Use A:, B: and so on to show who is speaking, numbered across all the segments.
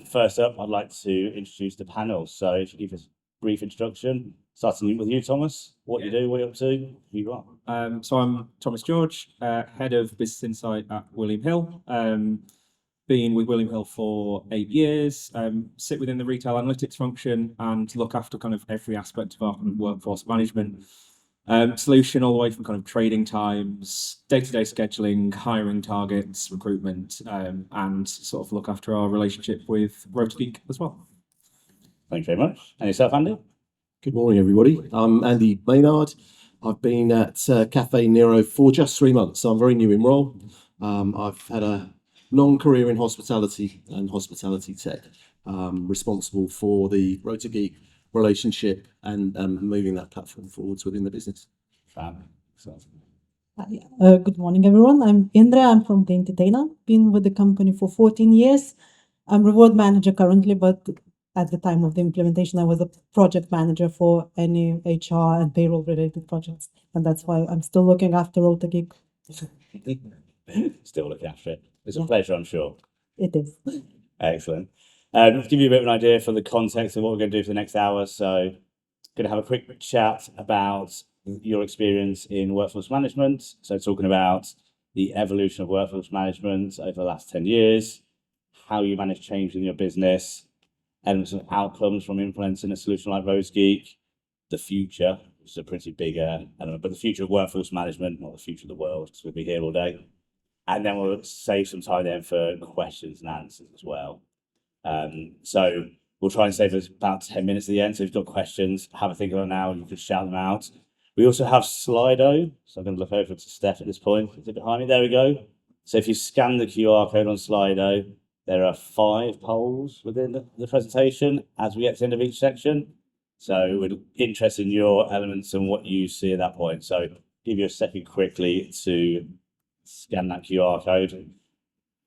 A: First up, I'd like to introduce the panel. So if you give us a brief introduction, starting with you, Thomas, what you do, what you're up to, who you are.
B: So I'm Thomas George, Head of Business Insight at William Hill. Been with William Hill for 8 years, sit within the retail analytics function and look after kind of every aspect of our kind of workforce management solution, all the way from kind of trading times, day-to-day scheduling, hiring targets, recruitment, and sort of look after our relationship with Rotageek as well.
A: Thank you very much. And yourself, Andy?
C: Good morning, everybody. I'm Andy Maynard. I've been at Caffè Nero for just 3 months, so I'm very new in role. I've had a long career in hospitality and hospitality tech, responsible for the Rotageek relationship and moving that platform forwards within the business.
D: Good morning, everyone. I'm Indra. I'm from the Entertainer. Been with the company for 14 years. I'm reward manager currently, but at the time of the implementation, I was a project manager for any HR and payroll related projects. And that's why I'm still looking after Rotageek.
A: Still looking after it. It's a pleasure, I'm sure.
D: It is.
A: Excellent. To give you a bit of an idea for the context of what we're going to do for the next hour, so going to have a quick chat about your experience in workforce management. So talking about the evolution of workforce management over the last 10 years, how you manage change in your business, elements of outcomes from implementing a solution like Rotageek, the future, which is a pretty big element, but the future of workforce management, not the future of the world, because we'll be here all day. And then we'll save some time then for questions and answers as well. So we'll try and save us about 10 minutes at the end. So if you've got questions, have a think about it now, and you can shout them out. We also have Slido. So I'm going to look over to Steph at this point. Is it behind me? There we go. So if you scan the QR code on Slido, there are 5 polls within the presentation as we get to the end of each section. So we're interested in your elements and what you see at that point. So give you a second quickly to scan that QR code.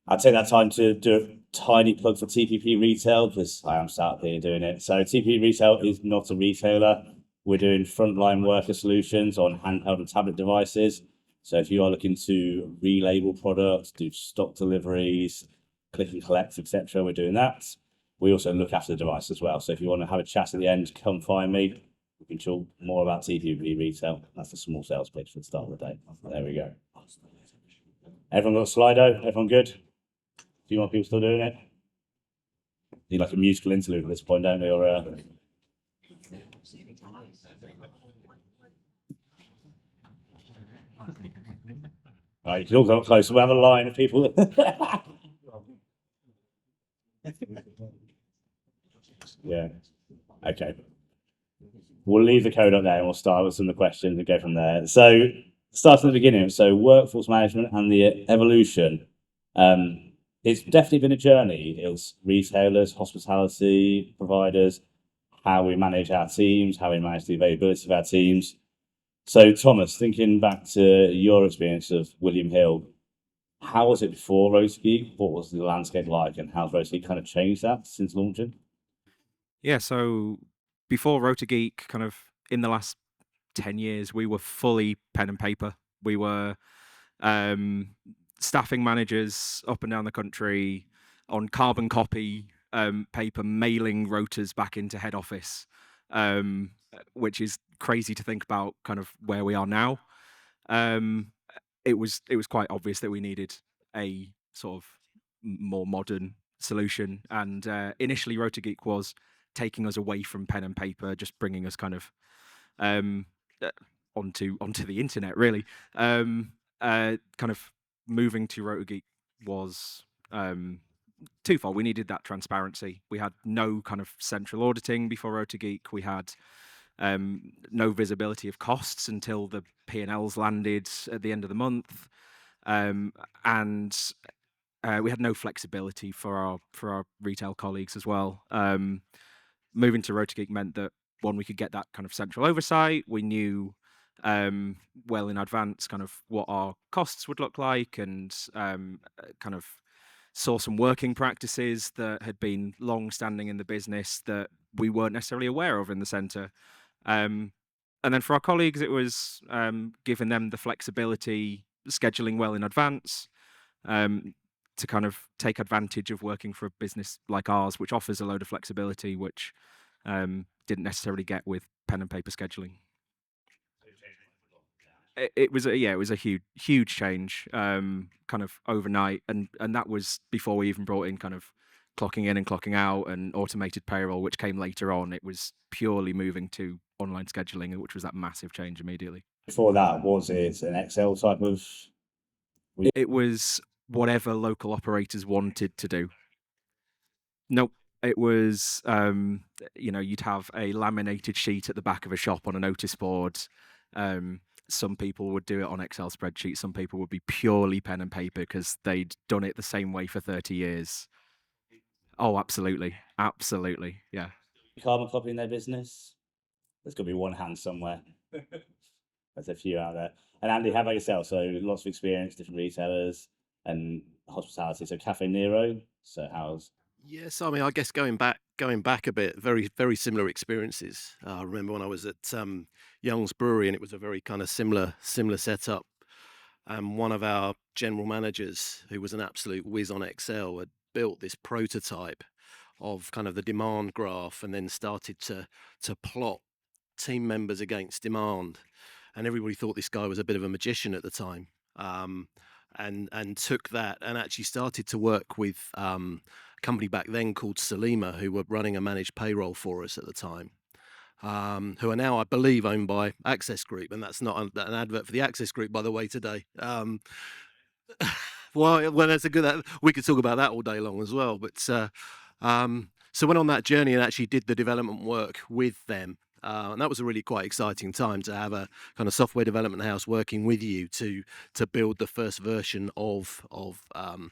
A: I'll take that time to do a tiny plug for TPP Retail, because I am sat here doing it. So TPP Retail is not a retailer. We're doing frontline worker solutions on handheld and tablet devices. So if you are looking to relabel products, do stock deliveries, click and collect, etc., we're doing that. We also look after the device as well. So if you want to have a chat at the end, come find me. We can talk more about TPP Retail. That's a small sales pitch for the start of the day. There we go. Everyone got a Slido? Everyone good? A few more people still doing it? Need like a musical interlude at this point, don't we? Or right, you can all go up close. We'll have a line of people. Yeah. Okay. We'll leave the code up there and we'll start with some of the questions and go from there. So starting at the beginning, so workforce management and the evolution. It's definitely been a journey. It's retailers, hospitality providers, how we manage our teams, how we manage the availability of our teams. So Thomas, thinking back to your experience of William Hill, how was it before Rotageek? What was the landscape like, and how's Rotageek kind of changed that since launching?
E: Yeah, so before Rotageek, kind of in the last 10 years, we were fully pen and paper. We were staffing managers up and down the country on carbon copy paper, mailing rotas back into head office, which is crazy to think about kind of where we are now. It was quite obvious that we needed a sort of more modern solution, and initially Rotageek was taking us away from pen and paper, just bringing us kind of onto the internet, really. Kind of moving to Rotageek was twofold. We needed that transparency. We had no kind of central auditing before Rotageek. We had no visibility of costs until the P&Ls landed at the end of the month, and we had no flexibility for our retail colleagues as well. Moving to Rotageek meant that, one, we could get that kind of central oversight. We knew well in advance kind of what our costs would look like, and kind of saw some working practices that had been long standing in the business that we weren't necessarily aware of in the centre. And then for our colleagues, it was giving them the flexibility, scheduling well in advance, to kind of take advantage of working for a business like ours, which offers a load of flexibility, which didn't necessarily get with pen and paper scheduling. It was a huge change, kind of overnight, and that was before we even brought in kind of clocking in and clocking out and automated payroll, which came later on. It was purely moving to online scheduling, which was that massive change immediately.
A: Before that, was it an Excel type of?
E: It was whatever local operators wanted to do. Nope. It was, you'd have a laminated sheet at the back of a shop on a notice board. Some people would do it on Excel spreadsheets. Some people would be purely pen and paper because they'd done it the same way for 30 years. Oh, absolutely. Absolutely. Yeah.
A: Carbon copy in their business? There's got to be one hand somewhere. There's a few out there. And Andy, how about yourself? So lots of experience, different retailers and hospitality. So Caffè Nero. So how's?
F: Yes, I mean, I guess going back a bit, very similar experiences. I remember when I was at Young's Brewery, and it was a very kind of similar setup. And one of our general managers, who was an absolute whiz on Excel, had built this prototype of kind of the demand graph, and then started to plot team members against demand. And everybody thought this guy was a bit of a magician at the time. And took that and actually started to work with a company back then called Salima, who were running a managed payroll for us at the time, who are now, I believe, owned by Access Group. And that's not an advert for the Access Group, by the way, today. Well, that's a good. We could talk about that all day long as well. But so went on that journey and actually did the development work with them. And that was a really quite exciting time to have a kind of software development house working with you to build the first version of a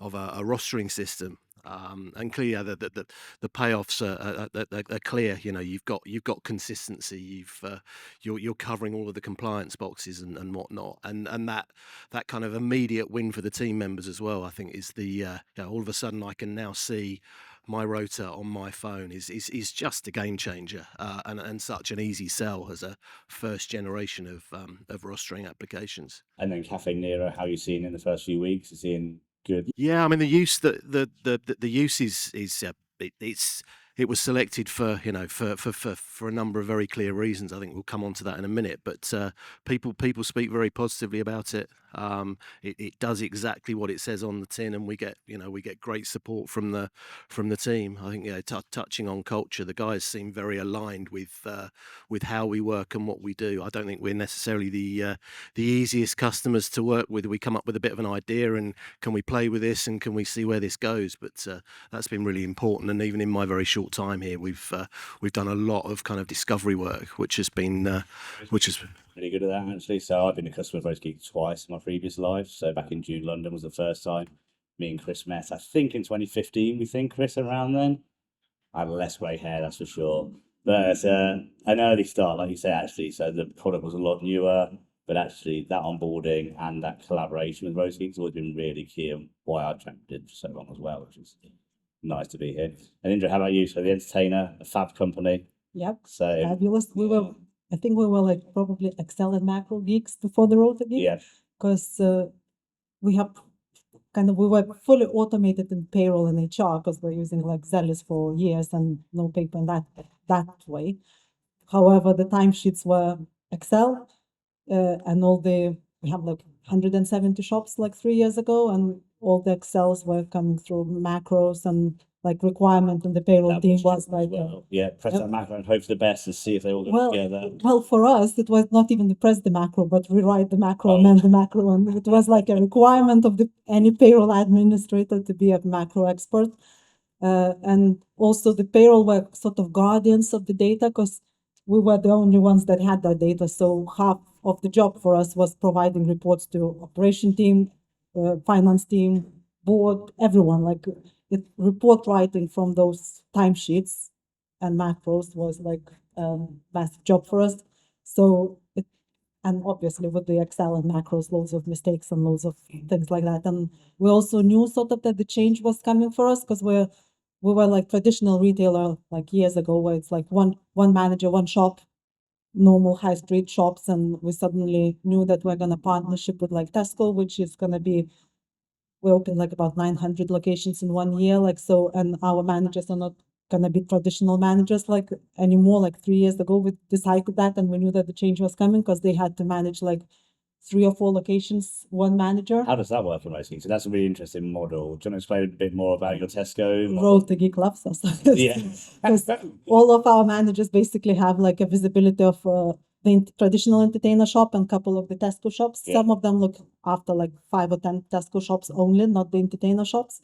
F: rostering system. And clearly, the payoffs are clear. You know, you've got consistency. You're covering all of the compliance boxes and whatnot. And that kind of immediate win for the team members as well, I think, is all of a sudden I can now see my rota on my phone is just a game changer, and such an easy sell as a first generation of rostering applications.
A: And then Caffè Nero, how you seen in the first few weeks? Is in good?
F: Yeah, I mean the use the use is it was selected for for a number of very clear reasons. I think we'll come on to that in a minute. But people speak very positively about it. It does exactly what it says on the tin, and we get great support from the team. I think touching on culture, the guys seem very aligned with how we work and what we do. I don't think we're necessarily the easiest customers to work with. We come up with a bit of an idea, and can we play with this, and can we see where this goes? But that's been really important. And even in my very short time here, we've done a lot of kind of discovery work, which has been
A: really good at that, actually. So I've been a customer of Rotageek twice in my previous life. So back in June, London was the first time me and Chris met. I think in 2015, we think, Chris, around then. I had less grey hair, that's for sure. But an early start, like you say, actually. So the product was a lot newer, but actually that onboarding and that collaboration with Rotageek has always been really key, and why I did for so long as well, which is nice to be here. And Indra, how about you? So the Entertainer, a fab company.
D: Yep.
A: So
D: fabulous. I think we were like probably Excel and macro geeks before the Rotageek.
A: yeah,
D: Because we were fully automated in payroll and HR because we're using like Zealous for years and no paper in that way. However, the timesheets were Excel, and we have like 170 shops like 3 years ago, and all the Excels were coming through macros, and like requirement in the payroll
A: that
D: team
A: was
D: was like
A: press that macro and hope for the best and see if they all go together.
D: well, for us, it was not even the press the macro, but rewrite the macro, amend the macro, and it was like a requirement of any payroll administrator to be a macro expert. And also the payroll were sort of guardians of the data because we were the only ones that had that data. So half of the job for us was providing reports to operation team, finance team, board, everyone. Like report writing from those timesheets and macros was like a massive job for us. So and obviously with the Excel and macros, loads of mistakes and loads of things like that. And we also knew sort of that the change was coming for us because we were like traditional retailer like years ago, where it's like one manager, one shop, normal high street shops, and we suddenly knew that we're gonna partnership with like Tesco, which is gonna be we opened like about 900 locations in 1 year, like so, and our managers are not gonna be traditional managers like anymore. Like 3 years ago, we decided that, and we knew that the change was coming because they had to manage like 3 or 4 locations, one manager.
A: How does that work for most geeks? So that's a really interesting model. Do you want to explain a bit more about your Tesco model?
D: Rotageek loves us.
A: Yeah.
D: Because all of our managers basically have like a visibility of the traditional entertainer shop and couple of the Tesco shops.
A: Yeah.
D: Some of them look after like 5 or 10 Tesco shops only, not the entertainer shops.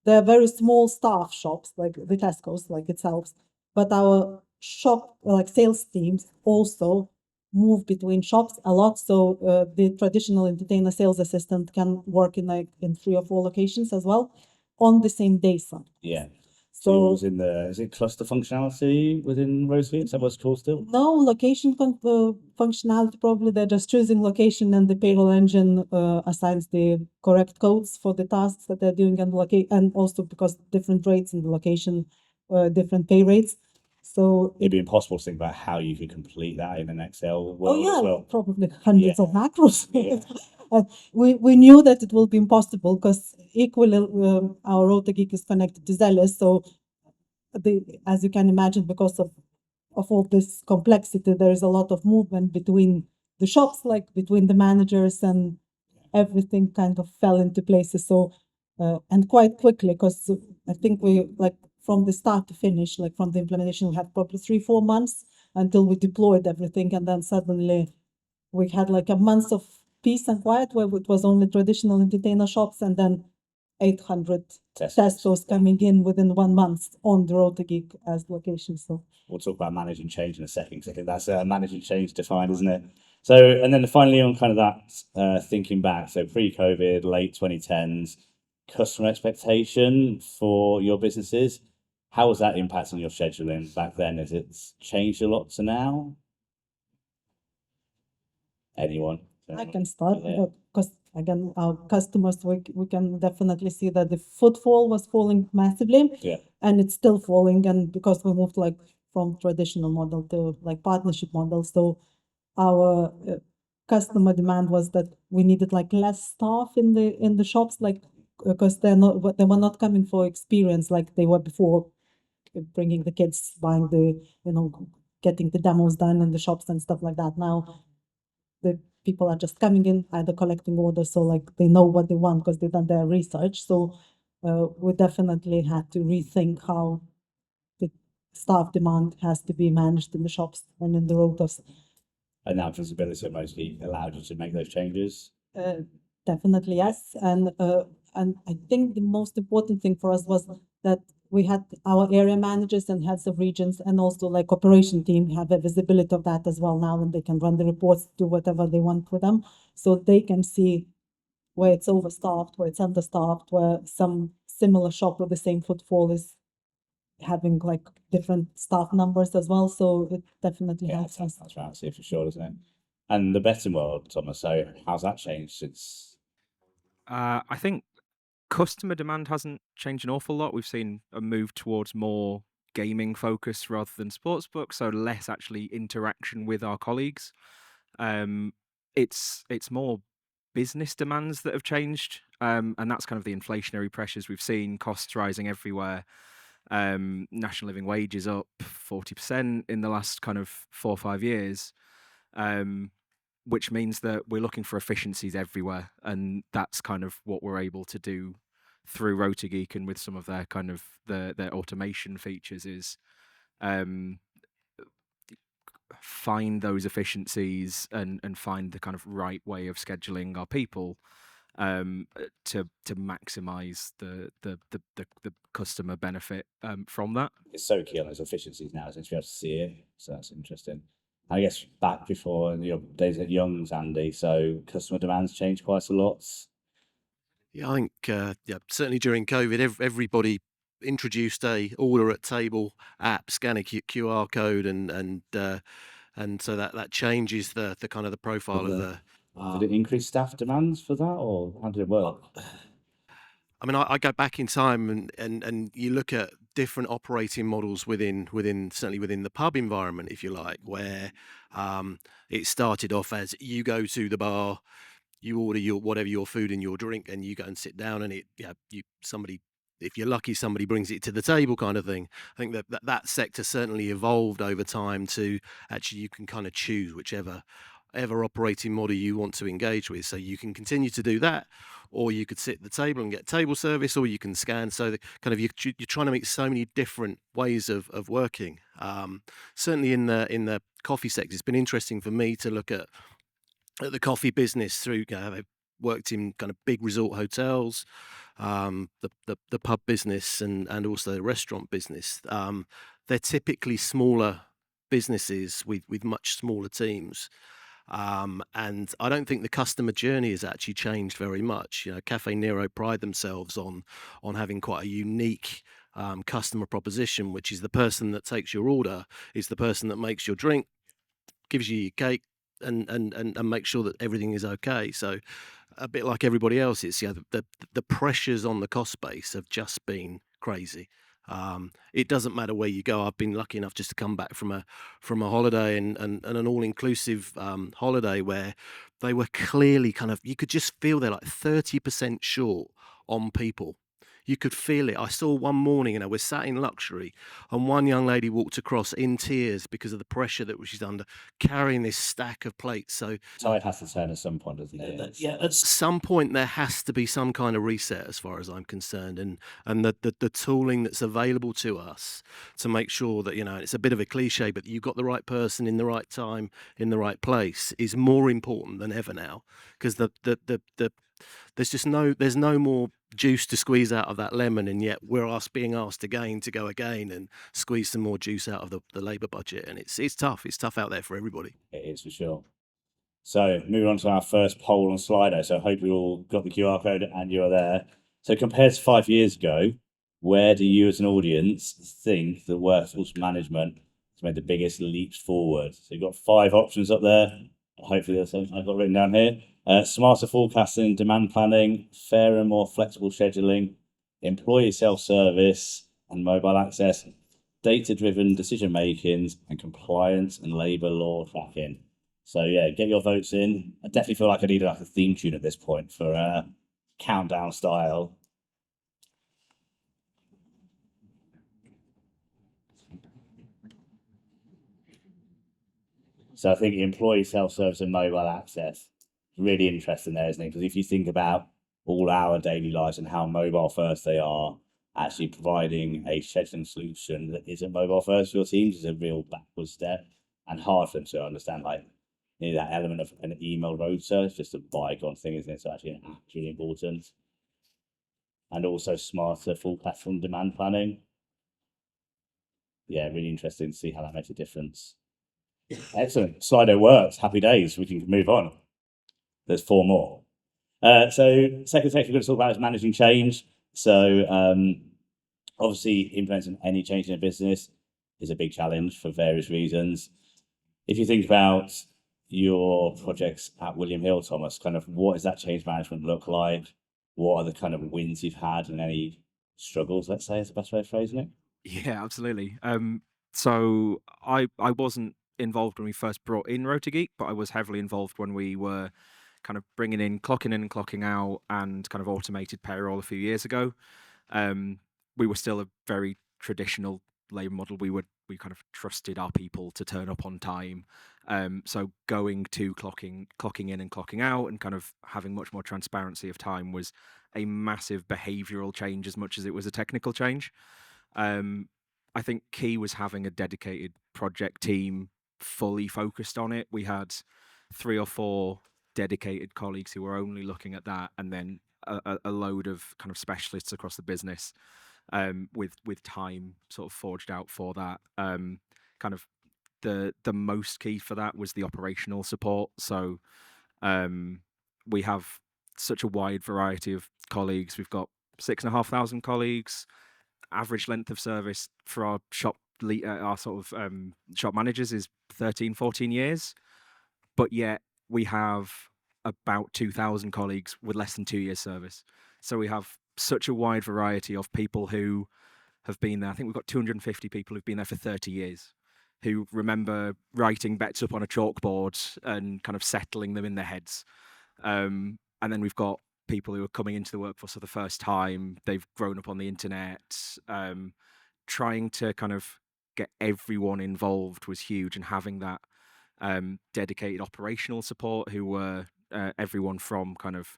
D: They're very small staff shops, like the Tesco's, like itself. But our shop, like sales teams, also move between shops a lot. So the traditional entertainer sales assistant can work in like in 3 or 4 locations as well on the same day.
A: Yeah. So it
D: So
A: was in the, is it cluster functionality within Rosemead? Is that what it's called still?
D: no location functionality. Probably they're just choosing location, and the payroll engine assigns the correct codes for the tasks that they're doing, and and also because different rates in the location, different pay rates. So
A: It'd be impossible to think about how you could complete that in an Excel world
D: oh yeah,
A: as well.
D: probably hundreds of macros.
A: Yeah.
D: We knew that it will be impossible because equally our Rotageek is connected to Zealous, so as you can imagine, because of all this complexity, there is a lot of movement between the shops, like between the managers, and everything kind of fell into places. So and quite quickly, because I think we like from the start to finish, like from the implementation, we had probably 3-4 months until we deployed everything, and then suddenly we had like a month of peace and quiet where it was only traditional entertainer shops, and then 800 Tesco's coming in within 1 month on the Rotageek as location. So
A: We'll talk about managing change in a second, because I think that's managing change defined, isn't it? So, and then finally on kind of that thinking back, so pre-COVID, late 2010s, customer expectation for your businesses, how was that impacting your scheduling back then? Has it changed a lot to now? Anyone?
D: I can start
A: Yeah.
D: because again, our customers, we can definitely see that the footfall was falling massively,
A: Yeah.
D: and it's still falling. And because we moved like from traditional model to like partnership model, so our customer demand was that we needed like less staff in the shops, like because they were not coming for experience like they were before, bringing the kids, buying the getting the demos done in the shops and stuff like that. Now the people are just coming in, either collecting orders, so like they know what they want because they've done their research. So we definitely had to rethink how the staff demand has to be managed in the shops and in the rotas.
A: And now visibility mostly allowed you to make those changes.
D: Definitely yes, and I think the most important thing for us was that we had our area managers and heads of regions, and also like operation team have a visibility of that as well now, and they can run the reports, do whatever they want with them, so they can see where it's overstaffed, where it's understaffed, where some similar shop with the same footfall is having like different staff numbers as well. So it definitely helps us.
A: That's right, see for sure, doesn't it? And the betting world, Thomas, so how's that changed since?
E: I think customer demand hasn't changed an awful lot. We've seen a move towards more gaming focus rather than sportsbook, so less actually interaction with our colleagues. It's more business demands that have changed, and that's kind of the inflationary pressures we've seen, costs rising everywhere. National living wages up 40% in the last kind of 4 or 5 years. Which means that we're looking for efficiencies everywhere, and that's kind of what we're able to do through Rotageek and with some of their kind of their automation features is find those efficiencies and find the kind of right way of scheduling our people to maximize the customer benefit from that.
A: It's so key on those efficiencies now, since we have to see it. So that's interesting. I guess back before in your days at Young's, Andy, so customer demands changed quite a lot.
F: Yeah, I think certainly during COVID, everybody introduced a order at table app, scan a QR code, and so that changes the kind of the profile of the.
A: Did it increase staff demands for that, or how did it work?
F: I mean, I go back in time and you look at different operating models within certainly within the pub environment, if you like, where it started off as you go to the bar, you order whatever your food and your drink, and you go and sit down, and somebody, if you're lucky, somebody brings it to the table, kind of thing. I think that sector certainly evolved over time to actually you can kind of choose whichever operating model you want to engage with. So you can continue to do that, or you could sit at the table and get table service, or you can scan. So you're trying to meet so many different ways of working. Certainly in the coffee sector, it's been interesting for me to look at the coffee business through. I've worked in kind of big resort hotels, the pub business, and also the restaurant business. They're typically smaller businesses with much smaller teams. And I don't think the customer journey has actually changed very much. Caffè Nero pride themselves on having quite a unique customer proposition, which is the person that takes your order is the person that makes your drink, gives you your cake, and make sure that everything is okay. So a bit like everybody else, it's the pressures on the cost base have just been crazy. It doesn't matter where you go. I've been lucky enough just to come back from a holiday and an all-inclusive holiday where they were clearly you could just feel they're like 30% short on people. You could feel it. I saw one morning, we're sat in luxury, and one young lady walked across in tears because of the pressure that she's under, carrying this stack of plates. So
A: Tide has to turn at some point, doesn't it?
F: at some point there has to be some kind of reset, as far as I'm concerned, and the tooling that's available to us to make sure that it's a bit of a cliche, but you've got the right person in the right time in the right place is more important than ever now, because there's no more juice to squeeze out of that lemon, and yet we're being asked again to go again and squeeze some more juice out of the labour budget, and it's tough. It's tough out there for everybody.
A: It is, for sure. So moving on to our first poll on Slido. So I hope you all got the QR code and you're there. So compared to 5 years ago, where do you as an audience think the workforce management has made the biggest leaps forward? So you've got 5 options up there. Hopefully that's something I've got written down here. Smarter forecasting, demand planning, fairer and more flexible scheduling, employee self-service and mobile access, data-driven decision making, and compliance and labour law tracking. So yeah, get your votes in. I definitely feel like I need a theme tune at this point for countdown style. So I think employee self-service and mobile access is really interesting there, isn't it? Because if you think about all our daily lives and how mobile first they are, actually providing a scheduling solution that isn't mobile first for your teams is a real backward step and hard for them to understand. That element of an email rota is just a bygone thing, isn't it? So actually really important. And also smarter forecast from demand planning. Yeah, really interesting to see how that makes a difference. Excellent. Slido works. Happy days. We can move on. There's 4 more. So second section we're going to talk about is managing change. So obviously implementing any change in a business is a big challenge for various reasons. If you think about your projects at William Hill, Thomas, what does that change management look like? What are the kind of wins you've had and any struggles, let's say, is the best way of phrasing it?
E: Yeah, absolutely. So I wasn't involved when we first brought in Rotageek, but I was heavily involved when we were kind of bringing in, clocking in and clocking out, and kind of automated payroll a few years ago. We were still a very traditional labour model. We kind of trusted our people to turn up on time. So going to clocking in and clocking out, and kind of having much more transparency of time was a massive behavioural change as much as it was a technical change. I think key was having a dedicated project team fully focused on it. We had 3 or 4 dedicated colleagues who were only looking at that, and then a load of kind of specialists across the business with time sort of forged out for that. Kind of the most key for that was the operational support. So we have such a wide variety of colleagues. We've got 6,500 colleagues. Average length of service for our shop managers is 13, 14 years, but yet we have about 2,000 colleagues with less than 2 years service. So we have such a wide variety of people who have been there. I think we've got 250 people who've been there for 30 years, who remember writing bets up on a chalkboard and kind of settling them in their heads. And then we've got people who are coming into the workforce for the first time. They've grown up on the internet. Trying to kind of get everyone involved was huge, and having that dedicated operational support who were everyone from kind of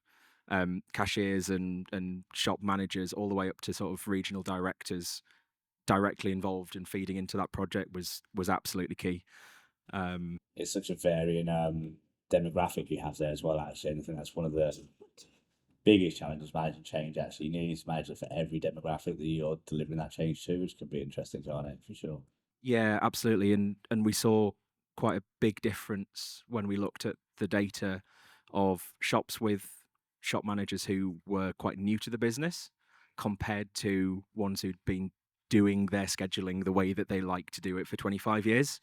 E: cashiers and shop managers all the way up to sort of regional directors directly involved and feeding into that project was absolutely key.
A: It's such a varying demographic you have there as well, actually. And I think that's one of the biggest challenges managing change, actually. You need to manage it for every demographic that you're delivering that change to, which could be interesting, can't it? For sure.
E: Yeah, absolutely. And we saw quite a big difference when we looked at the data of shops with shop managers who were quite new to the business compared to ones who'd been doing their scheduling the way that they like to do it for 25 years.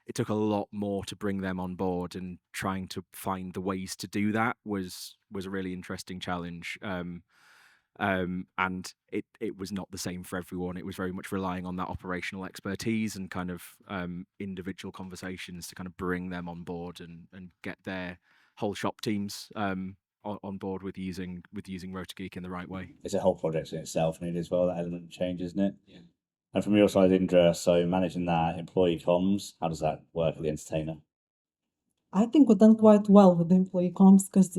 E: It took a lot more to bring them on board, and trying to find the ways to do that was a really interesting challenge. And it was not the same for everyone. It was very much relying on that operational expertise and kind of individual conversations to kind of bring them on board and get their whole shop teams on board with using Rotageek in the right way.
A: It's a whole project in itself, and it as well, that element of change, isn't it? Yeah. And from your side, Indra, so managing that employee comms, how does that work at the Entertainer?
D: I think we've done quite well with the employee comms because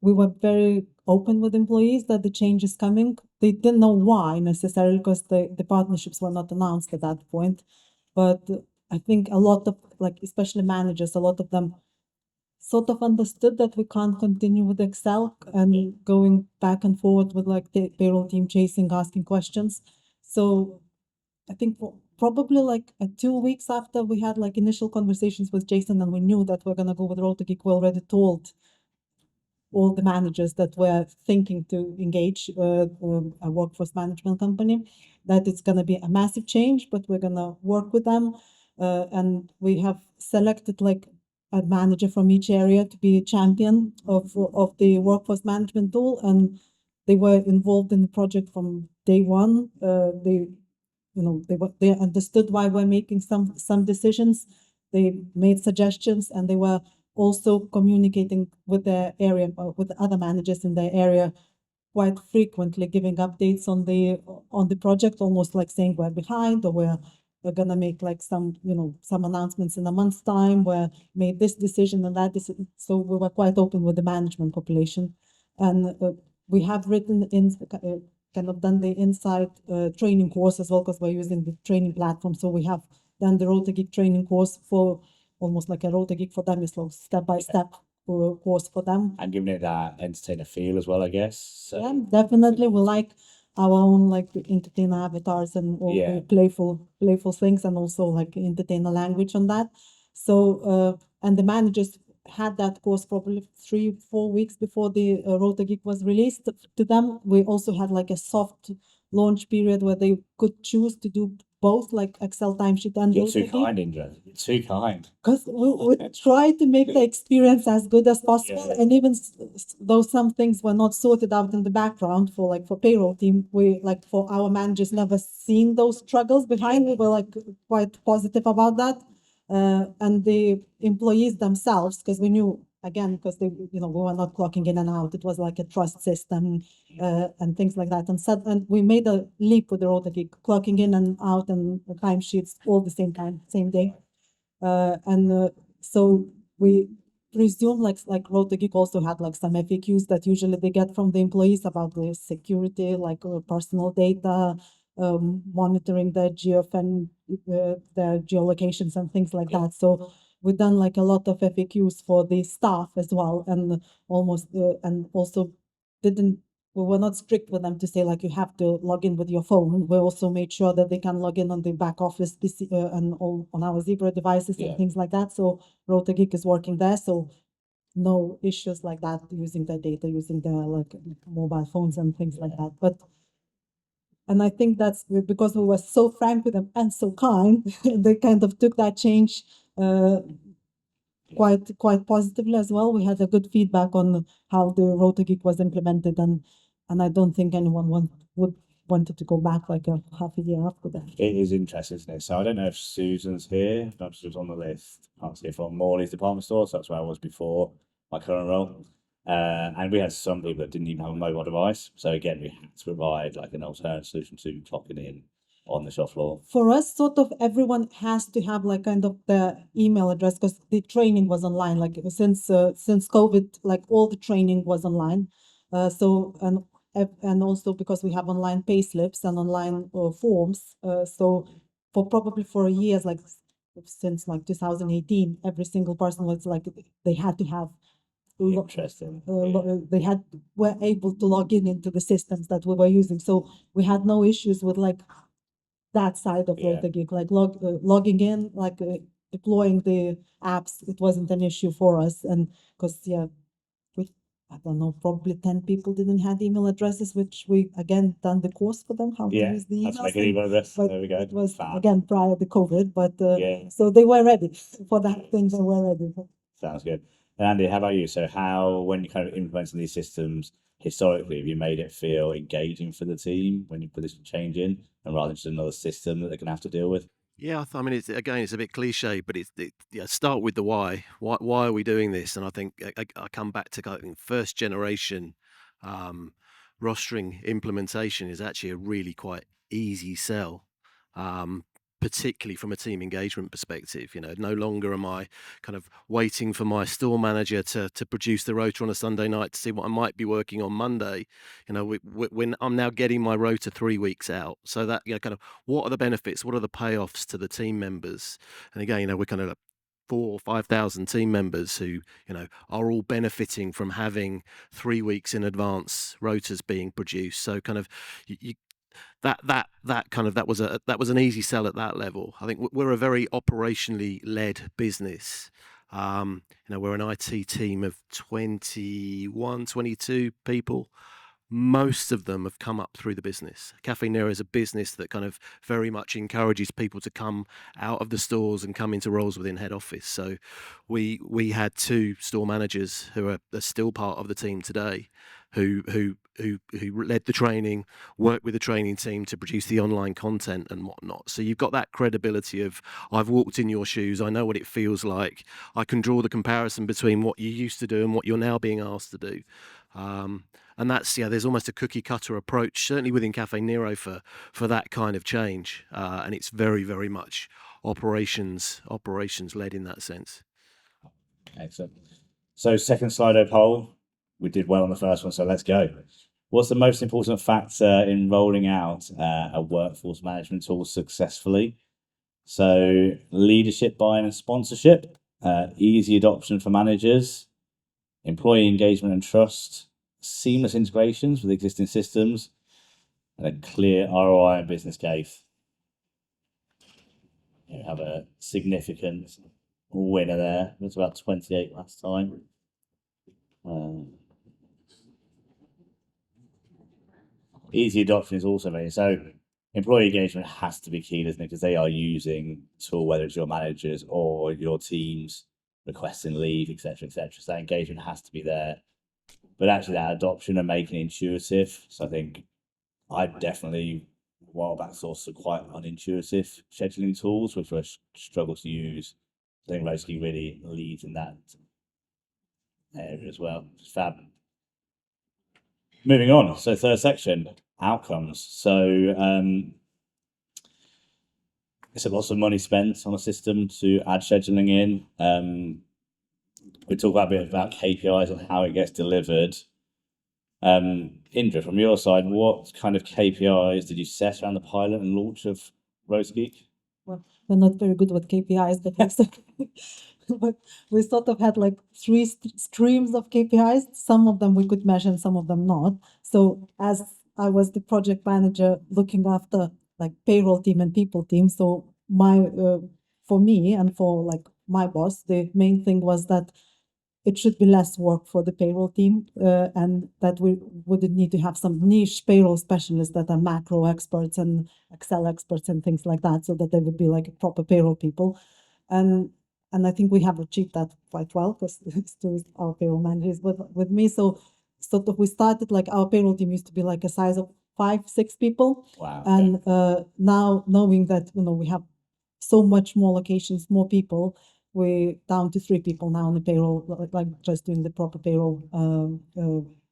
D: we were very open with employees that the change is coming. They didn't know why necessarily because the partnerships were not announced at that point. But I think a lot of, like, especially managers, a lot of them sort of understood that we can't continue with Excel and going back and forward with like the payroll team chasing, asking questions. So I think probably like 2 weeks after we had like initial conversations with Jason and we knew that we're gonna go with Rotageek, we already told all the managers that were thinking to engage a workforce management company that it's gonna be a massive change, but we're gonna work with them. And we have selected like a manager from each area to be a champion of the workforce management tool, and they were involved in the project from day one. They understood why we're making some decisions. They made suggestions, and they were also communicating with their area, with other managers in their area quite frequently, giving updates on the project, almost like saying we're behind, or we're gonna make like some announcements in a month's time. We made this decision and that decision. So we were quite open with the management population, and we have written in kind of done the inside training course as well, because we're using the training platform. So we have done the Rotageek training course for almost like a Rotageek for Dummies, so step-by-step course for them.
A: And giving it that Entertainer feel as well, I guess. So.
D: Yeah, definitely. We like our own like entertainer avatars and all the playful things, and also like entertainer language on that. So and the managers had that course probably 3-4 weeks before the Rotageek was released to them. We also had like a soft launch period where they could choose to do both, like Excel timesheet and
A: You're too
D: Rotageek.
A: kind, Indra. You're too kind.
D: Because we try to make the experience as good as possible, and even though some things were not sorted out in the background for payroll team, we like for our managers never seen those struggles behind. We were like quite positive about that, and the employees themselves, because we knew again, because they we were not clocking in and out. It was like a trust system and things like that. And we made a leap with the Rotageek, clocking in and out and the timesheets all the same time, same day. So we presume like Rotageek also had like some FAQs that usually they get from the employees about the security, like personal data, monitoring their GFN, their geolocations and things like that. So we've done like a lot of FAQs for the staff as well, and also we were not strict with them to say like you have to log in with your phone. We also made sure that they can log in on the back office PC, and all on our Zebra devices and things like that. So Rotageek is working there, so no issues like that using their data, using their like mobile phones and things like that. And I think that's because we were so frank with them and so kind. They kind of took that change quite positively as well. We had a good feedback on how the Rotageek was implemented, and I don't think anyone wanted to go back like a half a year after that.
A: It is interesting, isn't it? So I don't know if Susan's here. Not sure on the list. Can't see her from Morley's department store. So that's where I was before my current role. And we had some people that didn't even have a mobile device. So again, we had to provide like an alternative solution to clocking in on the shop floor.
D: For us, sort of everyone has to have like kind of the email address because the training was online. Like since COVID, like all the training was online. And also because we have online pay slips and online forms. So for years, like since like 2018, every single person was like they had to have
A: Interesting.
D: were able to log in into the systems that we were using. So we had no issues with like that side of
A: Yeah.
D: Rotageek, like logging in, like deploying the apps. It wasn't an issue for us, and because I don't know, probably 10 people didn't have email addresses, which we again done the course for them how to
A: Yeah,
D: use the
A: let's
D: emails.
A: make an email address.
D: But
A: There we go.
D: it was
A: Fab.
D: again prior to COVID, but
A: Yeah.
D: so they were ready for that thing. They were ready.
A: Sounds good. And Andy, how about you? So when you kind of implementing these systems historically, have you made it feel engaging for the team when you put this change in, and rather than just another system that they're going to have to deal with?
F: Yeah, I mean, it's a bit cliche, but start with the why. Why are we doing this? And I think I come back to kind of first generation rostering implementation is actually a really quite easy sell, particularly from a team engagement perspective. No longer am I kind of waiting for my store manager to produce the rota on a Sunday night to see what I might be working on Monday. When I'm now getting my rota 3 weeks out, so that kind of what are the benefits, what are the payoffs to the team members? And again, we're kind of 4,000 or 5,000 team members who are all benefiting from having 3 weeks in advance rotas being produced. So kind of you that was an easy sell at that level. I think we're a very operationally led business. We're an IT team of 21, 22 people. Most of them have come up through the business. Caffè Nero is a business that kind of very much encourages people to come out of the stores and come into roles within head office. So we had 2 store managers who are still part of the team today, who led the training, worked with the training team to produce the online content and whatnot. So you've got that credibility of, I've walked in your shoes, I know what it feels like, I can draw the comparison between what you used to do and what you're now being asked to do. And that's, there's almost a cookie cutter approach, certainly within Caffè Nero for that kind of change. And it's very, very much operations led in that sense.
A: Excellent. So second Slido poll, we did well on the first one, so let's go. What's the most important factor in rolling out a workforce management tool successfully? So leadership, buy-in and sponsorship, easy adoption for managers, employee engagement and trust, seamless integrations with existing systems, and a clear ROI and business case. You have a significant winner there. It was about 28 last time. Easy adoption is also very so. Employee engagement has to be key, doesn't it? Because they are using the tool, whether it's your managers or your teams requesting leave, etc., etc. So that engagement has to be there. But actually, that adoption and making it intuitive. So I think I definitely a while back saw some quite unintuitive scheduling tools, which I struggle to use. I think Rotageek really leads in that area as well. Fab. Moving on. So third section, outcomes. So it's lots of money spent on a system to add scheduling in. We talk a bit about KPIs and how it gets delivered. Indra, from your side, what kind of KPIs did you set around the pilot and launch of Rotageek?
D: Well, we're not very good with KPIs, but we sort of had like 3 streams of KPIs. Some of them we could measure and some of them not. So as I was the project manager looking after like payroll team and people team, so for me and for like my boss, the main thing was that it should be less work for the payroll team, and that we wouldn't need to have some niche payroll specialists that are macro experts and Excel experts and things like that, so that they would be like proper payroll people. And I think we have achieved that quite well because still our payroll managers with me. So sort of we started like our payroll team used to be like a size of 5-6 people.
A: Wow.
D: And now knowing that we have so much more locations, more people, we're down to 3 people now on the payroll, like just doing the proper payroll.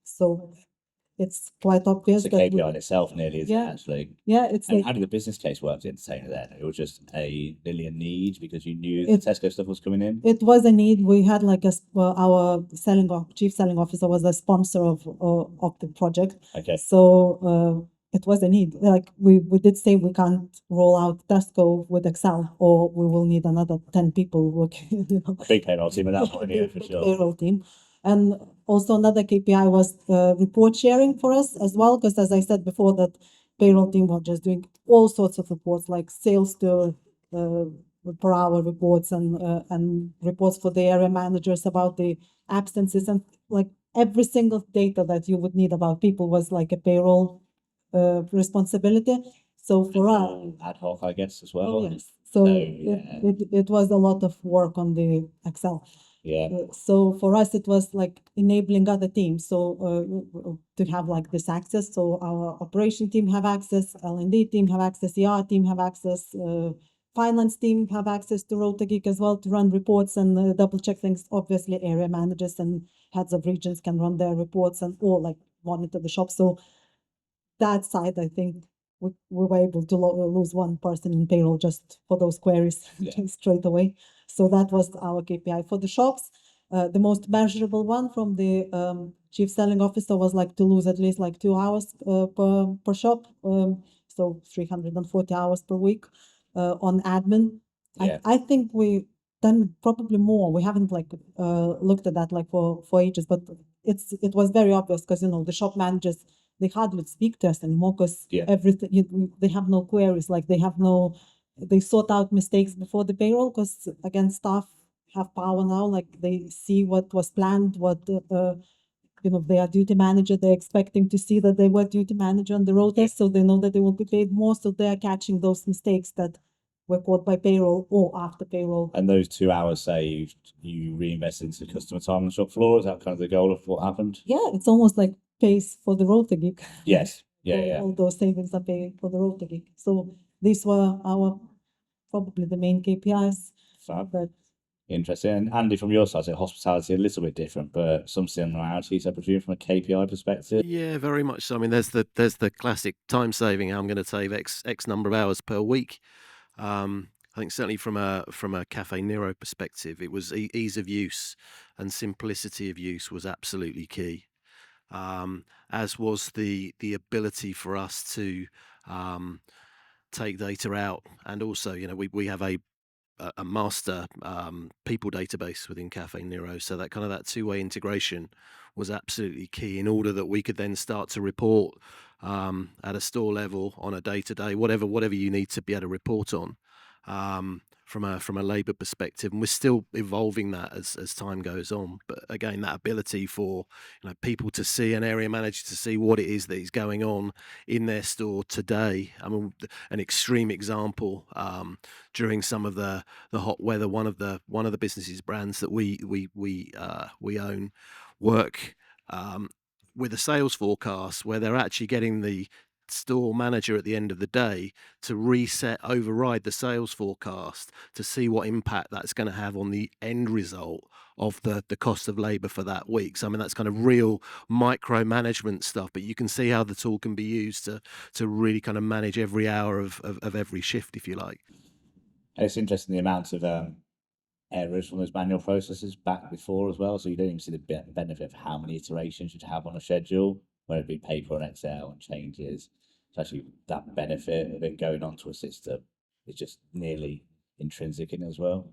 D: So it's quite obvious
A: It's a
D: that
A: KPI in itself, nearly, isn't it,
D: Yeah.
A: actually?
D: yeah, it's
A: And
D: like
A: how did the business case work to entertain it then? It was just nearly a need because you knew
D: It-
A: the Tesco stuff was coming in?
D: it was a need. We had like our chief selling officer was a sponsor of the project.
A: Okay.
D: So it was a need. Like we did say we can't roll out Tesco with Excel, or we will need another 10 people working.
A: A big payroll team at that point, yeah, for
D: big
A: sure.
D: payroll team. And also another KPI was report sharing for us as well, because as I said before, that payroll team was just doing all sorts of reports, like sales to per hour reports and reports for the area managers about the absences, and like every single data that you would need about people was like a payroll responsibility. So for us,
A: All ad hoc, I guess, as well.
D: oh yes, so
A: yeah.
D: it was a lot of work on the Excel.
A: Yeah.
D: So for us, it was like enabling other teams to have like this access. So our operation team have access, L&D team have access, ER team have access, finance team have access to Rotageek as well to run reports and double check things. Obviously, area managers and heads of regions can run their reports and or like monitor the shop. So that side, I think we were able to lose one person in payroll just for those queries straight away. So that was our KPI for the shops. The most measurable one from the chief selling officer was like to lose at least like 2 hours per shop. So 340 hours per week on admin.
A: Yeah.
D: I think we done probably more. We haven't like looked at that like for ages, but it was very obvious because the shop managers, they hardly speak to us anymore because
A: Yeah.
D: everything they have no queries, like they sort out mistakes before the payroll because again staff have power now, like they see what was planned, what they are duty manager, they're expecting to see that they were duty manager on the rotas, so they know that they will be paid more, so they are catching those mistakes that were caught by payroll or after payroll.
A: And those 2 hours saved, you reinvest into customer time on the shop floor. Is that kind of the goal of what happened?
D: Yeah, it's almost like pays for the Rotageek.
A: Yes. Yeah.
D: All those savings are paying for the Rotageek. So these were our probably the main KPIs.
A: Fab.
D: But
A: Interesting. And Andy, from your side, so hospitality a little bit different, but some similarities, I presume, from a KPI perspective.
F: Yeah, very much so. I mean, there's the classic time saving. I'm going to save X number of hours per week. I think certainly from a Caffè Nero perspective, it was ease of use and simplicity of use was absolutely key. As was the ability for us to take data out, and also we have a master people database within Caffè Nero, so that kind of that two-way integration was absolutely key in order that we could then start to report at a store level on a day-to-day, whatever you need to be able to report on from a labor perspective. And we're still evolving that as time goes on, but again, that ability for people to see, an area manager to see what it is that is going on in their store today. I mean, an extreme example during some of the hot weather, one of the businesses brands that we own work with a sales forecast where they're actually getting the store manager at the end of the day to override the sales forecast to see what impact that's going to have on the end result of the cost of labor for that week. So I mean, that's kind of real micromanagement stuff, but you can see how the tool can be used to really kind of manage every hour of every shift, if you like.
A: And it's interesting the amount of errors from those manual processes back before as well. So you don't even see the benefit of how many iterations you'd have on a schedule, whether it be paper and Excel and changes. So actually that benefit of it going onto a system is just nearly intrinsic in it as well.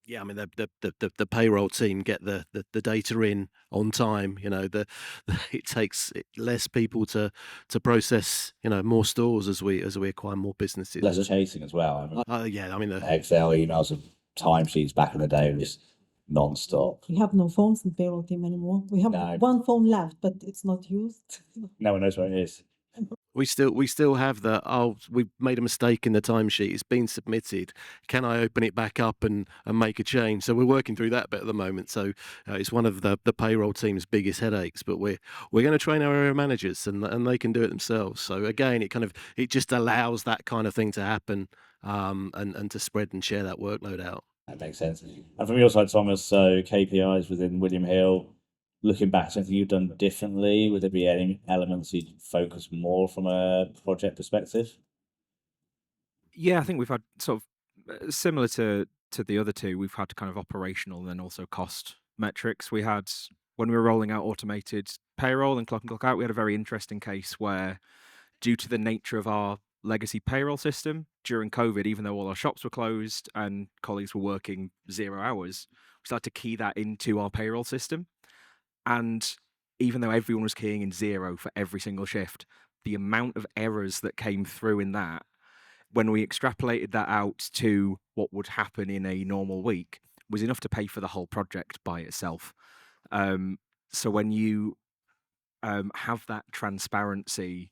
F: Yeah, I mean the payroll team get the data in on time. It takes less people to process more stores as we acquire more businesses.
A: Less chasing as well.
F: Yeah, I mean the
A: Excel emails and timesheets back in the day was non-stop.
D: we have no phones in payroll team anymore. We have
A: No.
D: one phone left, but it's not used.
A: No one knows where it is.
F: We still have we've made a mistake in the timesheet. It's been submitted. Can I open it back up and make a change? So we're working through that bit at the moment. So it's one of the payroll team's biggest headaches. But we're going to train our area managers, and they can do it themselves. So again, it just allows that kind of thing to happen, and to spread and share that workload out.
A: That makes sense. And from your side, Thomas, so KPIs within William Hill, looking back, something you've done differently, would there be any elements you'd focus more from a project perspective?
E: Yeah, I think we've had sort of similar to the other two. We've had kind of operational and then also cost metrics. We had when we were rolling out automated payroll and clock out. We had a very interesting case where, due to the nature of our legacy payroll system during COVID, even though all our shops were closed and colleagues were working 0 hours, we started to key that into our payroll system. And even though everyone was keying in 0 for every single shift, the amount of errors that came through in that, when we extrapolated that out to what would happen in a normal week, was enough to pay for the whole project by itself. So when you have that transparency,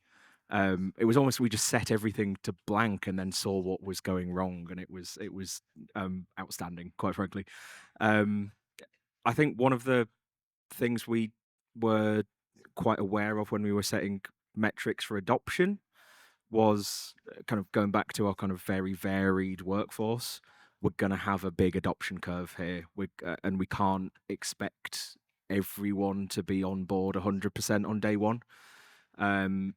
E: it was almost we just set everything to blank and then saw what was going wrong, and it was outstanding, quite frankly. I think one of the things we were quite aware of when we were setting metrics for adoption was kind of going back to our kind of very varied workforce. We're going to have a big adoption curve here, and we can't expect everyone to be on board 100% on day one. And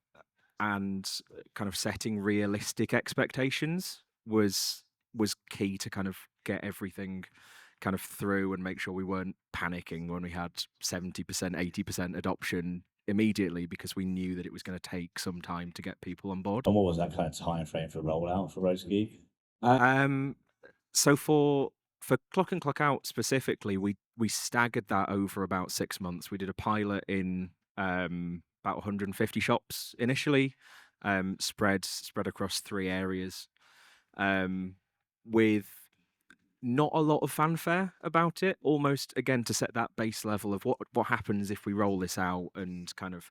E: kind of setting realistic expectations was key to kind of get everything kind of through and make sure we weren't panicking when we had 70%, 80% adoption immediately, because we knew that it was going to take some time to get people on board.
A: And what was that kind of time frame for rollout for Rotageek?
E: So for clock in, clock out specifically, we staggered that over about 6 months. We did a pilot in about 150 shops initially, spread across 3 areas, with not a lot of fanfare about it, almost again to set that base level of what happens if we roll this out, and kind of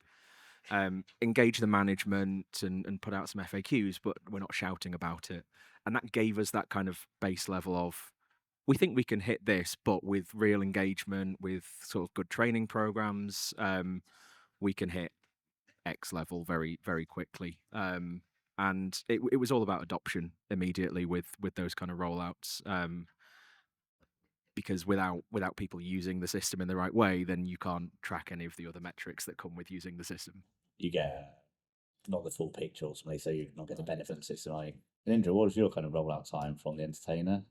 E: engage the management and put out some FAQs, but we're not shouting about it. And that gave us that kind of base level of, we think we can hit this, but with real engagement, with sort of good training programs, we can hit X level very, very quickly. And it was all about adoption immediately with those kind of rollouts. Because without people using the system in the right way, then you can't track any of the other metrics that come with using the system.
A: You get not the full picture ultimately, so you not get the benefit of the system. And Indra, what was your kind of rollout time from the entertainer?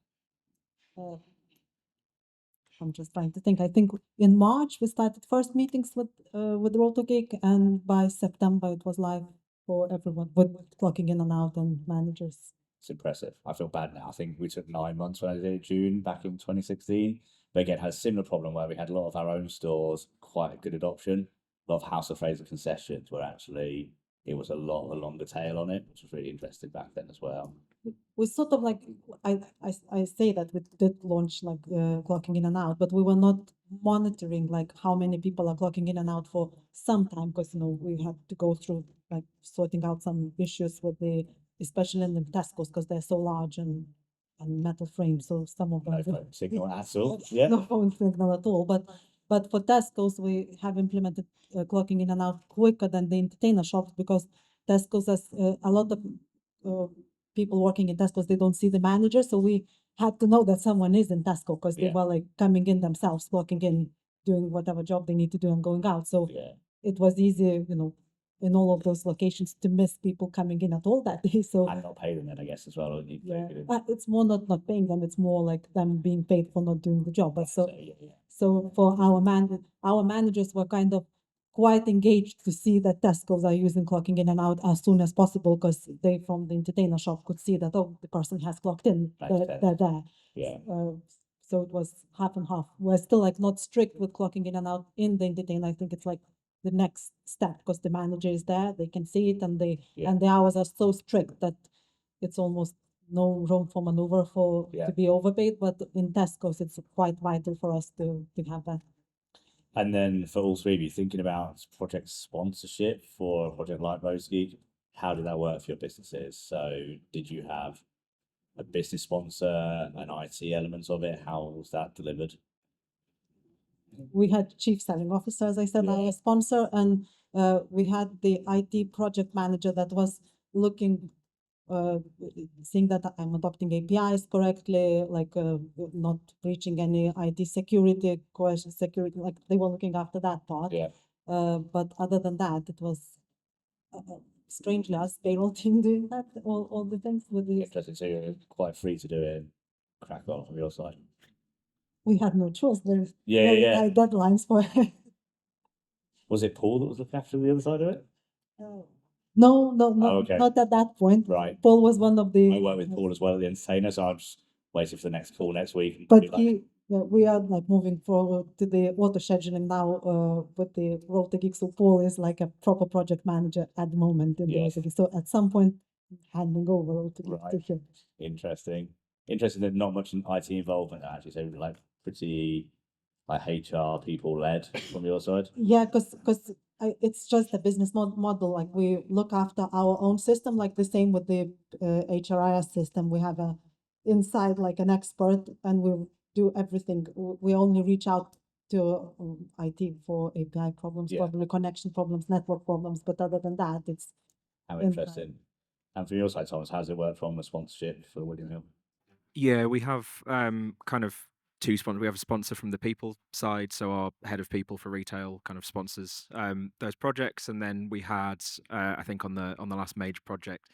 D: I'm just trying to think. I think in March we started first meetings with Rotageek, and by September it was live for everyone with clocking in and out and managers.
A: It's impressive. I feel bad now. I think we took 9 months when I did it June back in 2016. But again, had a similar problem where we had a lot of our own stores, quite a good adoption, a lot of House of Fraser concessions where actually it was a lot of a longer tail on it, which was really interesting back then as well.
D: We sort of like I say that we did launch like clocking in and out, but we were not monitoring like how many people are clocking in and out for some time, because we had to go through like sorting out some issues with especially in the Tesco's, because they're so large and metal frames, so some of them
A: No phone signal at all. Yeah.
D: no phone signal at all. But for Tesco's, we have implemented clocking in and out quicker than the entertainer shops, because Tesco's has a lot of people working in Tesco's, they don't see the manager, so we had to know that someone is in Tesco, because they
A: Yeah.
D: were like coming in themselves, clocking in, doing whatever job they need to do and going out. So
A: Yeah.
D: it was easy, in all of those locations to miss people coming in at all that day. So
A: And not pay them then, I guess, as well. You
D: yeah,
A: take it in.
D: it's more not paying them, it's more like them being paid for not doing the job. But so
A: Yeah.
D: so for our managers were kind of quite engaged to see that Tesco's are using clocking in and out as soon as possible, because they from the entertainer shop could see that, oh, the person has clocked in,
A: Makes
D: they're
A: sense.
D: there.
A: Yeah.
D: So it was half and half. We're still like not strict with clocking in and out in the entertainer. I think it's like the next step, because the manager is there, they can see it, and
A: Yeah.
D: and the hours are so strict that it's almost no room for maneuver
A: Yeah.
D: to be overpaid. But in Tesco's, it's quite vital for us to have that.
A: And then for all three of you, thinking about project sponsorship for a project like Rotageek, how did that work for your businesses? So did you have a business sponsor, an IT element of it? How was that delivered?
D: We had chief selling officer, as I said,
A: Yeah.
D: our sponsor, and we had the IT project manager that was looking seeing that I'm adopting APIs correctly, like not breaching any IT security questions, security, like they were looking after that part.
A: Yeah.
D: But other than that, it was strangely us payroll team doing that, all the things with the,
A: Interesting. So you're quite free to do it. Crack on from your side.
D: we had no choice. There's
A: Yeah,
D: very
A: yeah.
D: high deadlines for it.
A: Was it Paul that was looking after the other side of it?
D: No,
A: Oh, okay.
D: not at that point.
A: Right.
D: Paul was one of the.
A: I work with Paul as well at the entertainer, so I'm just waiting for the next call next week. And
D: But
A: be like,
D: we are like moving forward to the auto scheduling now with the Rotageek. So Paul is like a proper project manager at the moment in the
A: Yes.
D: Rotageek. So at some point, handing over Rotageek to
A: Right.
D: him.
A: Interesting. Interesting that not much in IT involvement actually. So like pretty like HR people led from your side.
D: Yeah, because it's just a business model. Like we look after our own system, like the same with the HRIS system. We have a inside like an expert, and we do everything. We only reach out to IT for API problems,
A: Yeah.
D: probably connection problems, network problems. But other than that, it's
A: How
D: inside.
A: interesting. And from your side, Thomas, how's it work from a sponsorship for William Hill?
E: Yeah, we have kind of two sponsors. We have a sponsor from the people side, so our head of people for retail kind of sponsors those projects, and then we had, I think, on the last major project,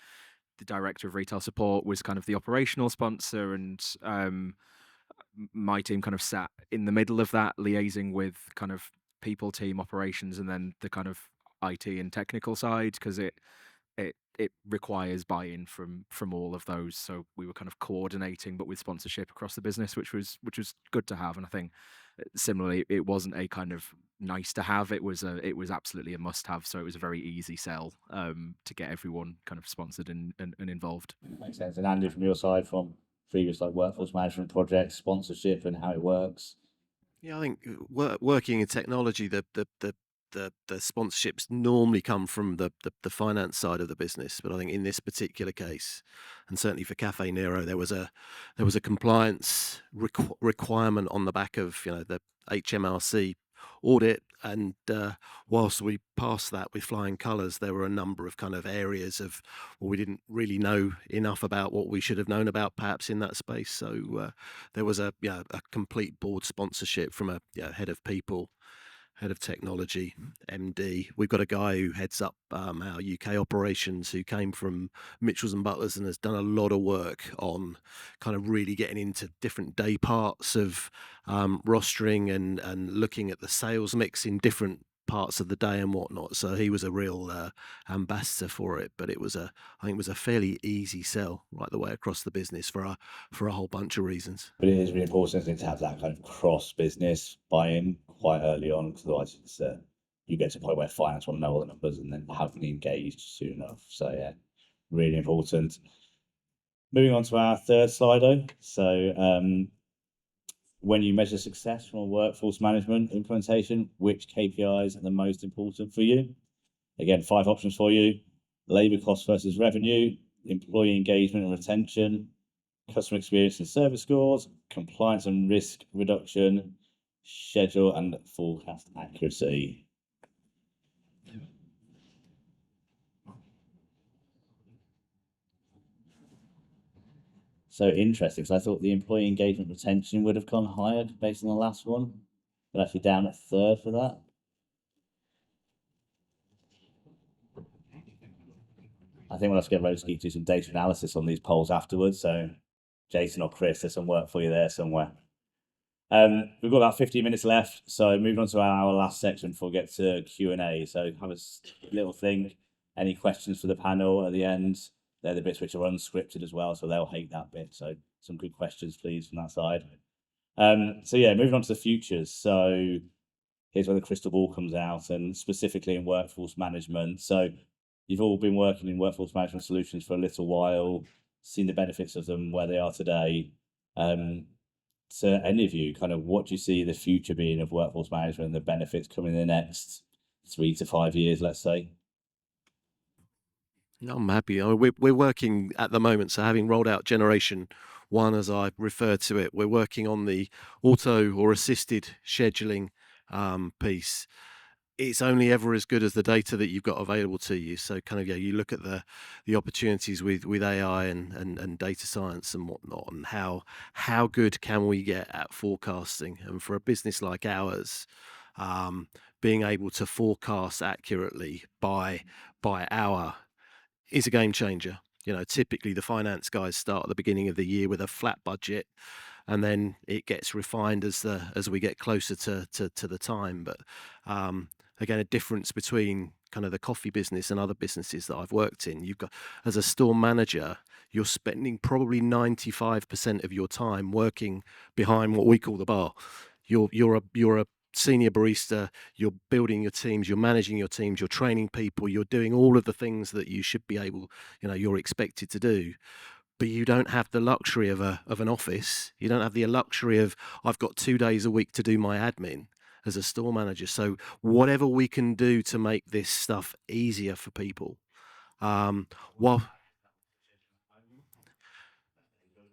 E: the director of retail support was kind of the operational sponsor, and my team kind of sat in the middle of that, liaising with kind of people, team, operations, and then the kind of IT and technical side, because it requires buy-in from all of those. So we were kind of coordinating, but with sponsorship across the business, which was good to have. And I think similarly, it wasn't a kind of nice to have. It was absolutely a must have. So it was a very easy sell to get everyone kind of sponsored and involved.
A: Makes sense. And Andy, from your side, from previous like workforce management projects, sponsorship, and how it works.
F: Yeah, I think working in technology, the sponsorships normally come from the finance side of the business, but I think in this particular case, and certainly for Caffè Nero, there was a compliance requirement on the back of the HMRC audit, and whilst we passed that with flying colours, there were a number of kind of areas of we didn't really know enough about what we should have known about perhaps in that space. So there was a complete board sponsorship from a head of people, head of technology, MD. We've got a guy who heads up our UK operations, who came from Mitchells and Butlers and has done a lot of work on kind of really getting into different day parts of rostering and looking at the sales mix in different parts of the day and whatnot. So he was a real ambassador for it, but I think it was a fairly easy sell right the way across the business for a whole bunch of reasons.
A: But it is really important, isn't it, to have that kind of cross-business buy-in quite early on, because otherwise it's, you get to a point where finance want to know all the numbers and then haven't engaged soon enough. So yeah, really important. Moving on to our third slide, though. So when you measure success from a workforce management implementation, which KPIs are the most important for you? Again, 5 options for you: labor cost versus revenue, employee engagement and retention, customer experience and service scores, compliance and risk reduction, schedule and forecast accuracy. So interesting, because I thought the employee engagement retention would have gone higher based on the last one, but actually down at 3rd for that. I think we'll have to get Rotageek to do some data analysis on these polls afterwards. So Jason or Chris, there's some work for you there somewhere. We've got about 15 minutes left, so moving on to our last section before we get to Q&A. So have a little think. Any questions for the panel at the end? They're the bits which are unscripted as well, so they'll hate that bit. So some good questions, please, from that side. So yeah, moving on to the futures. So here's where the crystal ball comes out, and specifically in workforce management. So you've all been working in workforce management solutions for a little while, seen the benefits of them where they are today. So any of you, kind of what do you see the future being of workforce management and the benefits coming in the next 3 to 5 years, let's say?
F: I'm happy. I mean, we're working at the moment, so having rolled out Generation 1, as I refer to it, we're working on the auto or assisted scheduling piece. it's only ever as good as the data that you've got available to you. So kind of, yeah, you look at the opportunities with AI and data science and whatnot, and how good can we get at forecasting? And for a business like ours, being able to forecast accurately by hour is a game changer. Typically the finance guys start at the beginning of the year with a flat budget, and then it gets refined as we get closer to the time. But again, a difference between kind of the coffee business and other businesses that I've worked in. You've got, as a store manager, you're spending probably 95% of your time working behind what we call the bar. You're a senior barista, you're building your teams, you're managing your teams, you're training people, you're doing all of the things that you should be able, you're expected to do. But you don't have the luxury of an office. You don't have the luxury of, I've got 2 days a week to do my admin as a store manager. So whatever we can do to make this stuff easier for people, well,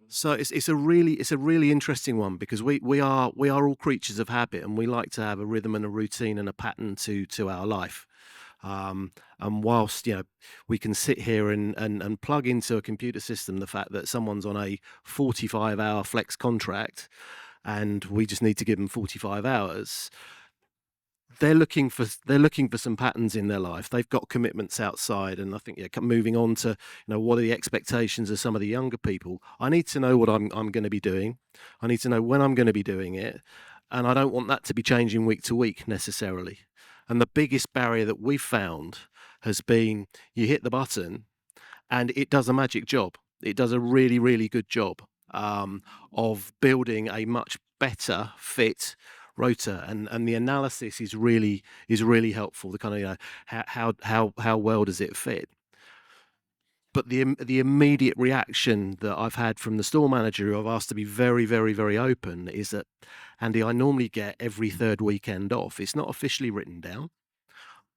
F: so it's a really interesting one, because we are all creatures of habit, and we like to have a rhythm and a routine and a pattern to our life. And whilst we can sit here and plug into a computer system the fact that someone's on a 45-hour flex contract, and we just need to give them 45 hours, they're looking for some patterns in their life. They've got commitments outside, and I think moving on to what are the expectations of some of the younger people. I need to know what I'm going to be doing. I need to know when I'm going to be doing it, and I don't want that to be changing week to week necessarily. And the biggest barrier that we've found has been, you hit the button and it does a magic job. It does a really, really good job of building a much better fit rota, and the analysis is really helpful. The kind of how well does it fit? But the immediate reaction that I've had from the store manager, who I've asked to be very, very, very open, is that, Andy, I normally get every third weekend off. It's not officially written down,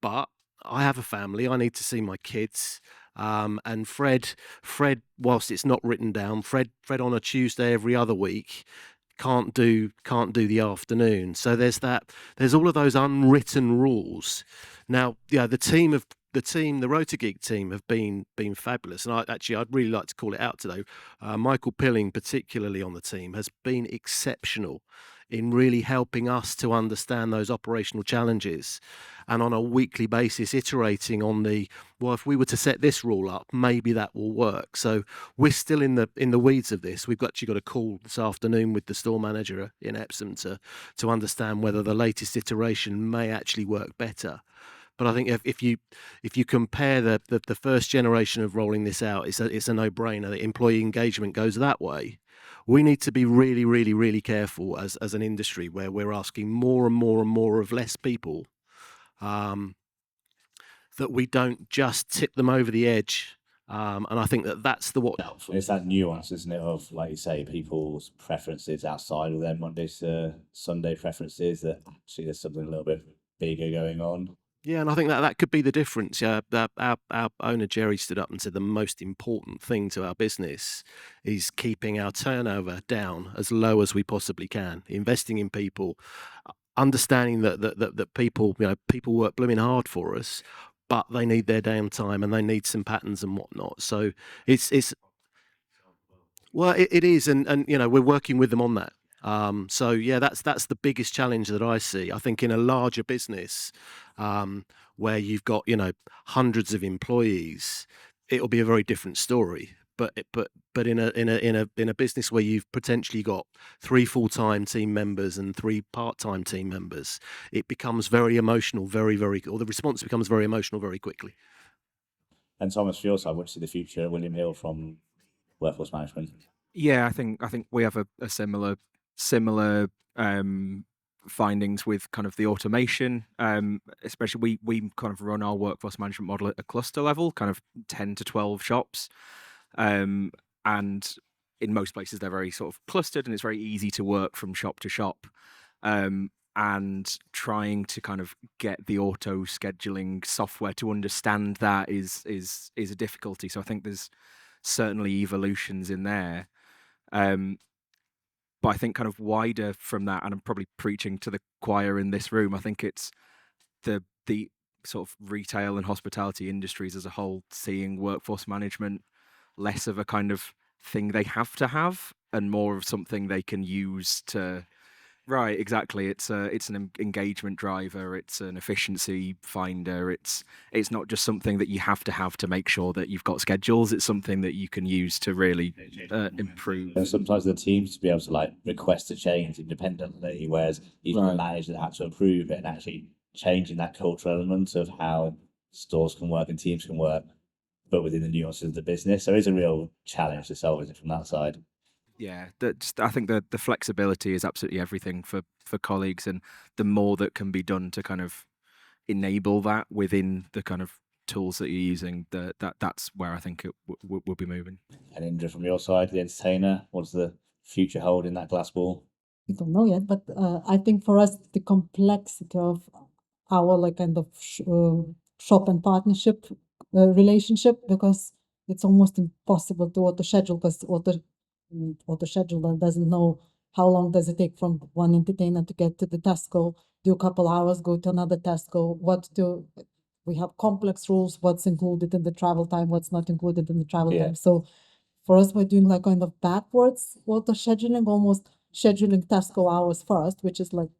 F: but I have a family. I need to see my kids. And Fred, whilst it's not written down, Fred on a Tuesday every other week can't do the afternoon. So there's all of those unwritten rules. Now, yeah, the Rotageek team have been fabulous, and I'd really like to call it out today. Michael Pilling, particularly on the team, has been exceptional in really helping us to understand those operational challenges, and on a weekly basis iterating on if we were to set this rule up, maybe that will work. So we're still in the weeds of this. We've actually got a call this afternoon with the store manager in Epsom to understand whether the latest iteration may actually work better. But I think if you compare the first generation of rolling this out, it's a no-brainer that employee engagement goes that way. We need to be really, really, really careful as an industry, where we're asking more and more and more of less people, that we don't just tip them over the edge. And I think that's
A: It's that nuance, isn't it, of, like you say, people's preferences outside of their Monday to Sunday preferences, that actually there's something a little bit bigger going on.
F: Yeah, and I think that could be the difference. Yeah, our owner Jerry stood up and said the most important thing to our business is keeping our turnover down as low as we possibly can, investing in people, understanding that people work blooming hard for us, but they need their downtime and they need some patterns and whatnot. So it is, and we're working with them on that. So yeah, that's the biggest challenge that I see. I think in a larger business, where you've got hundreds of employees, it'll be a very different story. But in a business where you've potentially got 3 full-time team members and 3 part-time team members, it becomes very emotional, or the response becomes very emotional very quickly.
A: And Thomas, for your side, what do you see the future of William Hill from workforce management?
E: Yeah, I think we have a similar findings with kind of the automation. Especially we kind of run our workforce management model at a cluster level, kind of 10 to 12 shops, and in most places they're very sort of clustered, and it's very easy to work from shop to shop. And trying to kind of get the auto scheduling software to understand that is a difficulty. So I think there's certainly evolutions in there. But I think kind of wider from that, and I'm probably preaching to the choir in this room, I think it's the sort of retail and hospitality industries as a whole seeing workforce management less of a kind of thing they have to have and more of something they can use to. Right, exactly. It's an engagement driver. It's an efficiency finder. It's not just something that you have to make sure that you've got schedules. It's something that you can use to really improve.
A: And sometimes the teams to be able to like request a change independently, whereas you can
B: Right.
A: manage that to approve it and actually changing that cultural element of how stores can work and teams can work, but within the nuances of the business. So it's a real challenge to solve it from that side.
E: Yeah, I think the flexibility is absolutely everything for colleagues, and the more that can be done to kind of enable that within the kind of tools that you're using, that's where I think it will be moving.
A: And Indra, from your side, the entertainer, what does the future hold in that glass ball?
D: We don't know yet, but I think for us the complexity of our like kind of shop and partnership relationship, because it's almost impossible to auto schedule, because auto scheduler doesn't know how long does it take from one entertainer to get to the Tesco, do a couple hours, go to another Tesco, we have complex rules, what's included in the travel time, what's not included in the travel
A: Yeah.
D: time. So for us, we're doing like kind of backwards auto scheduling, almost scheduling Tesco hours first, which is like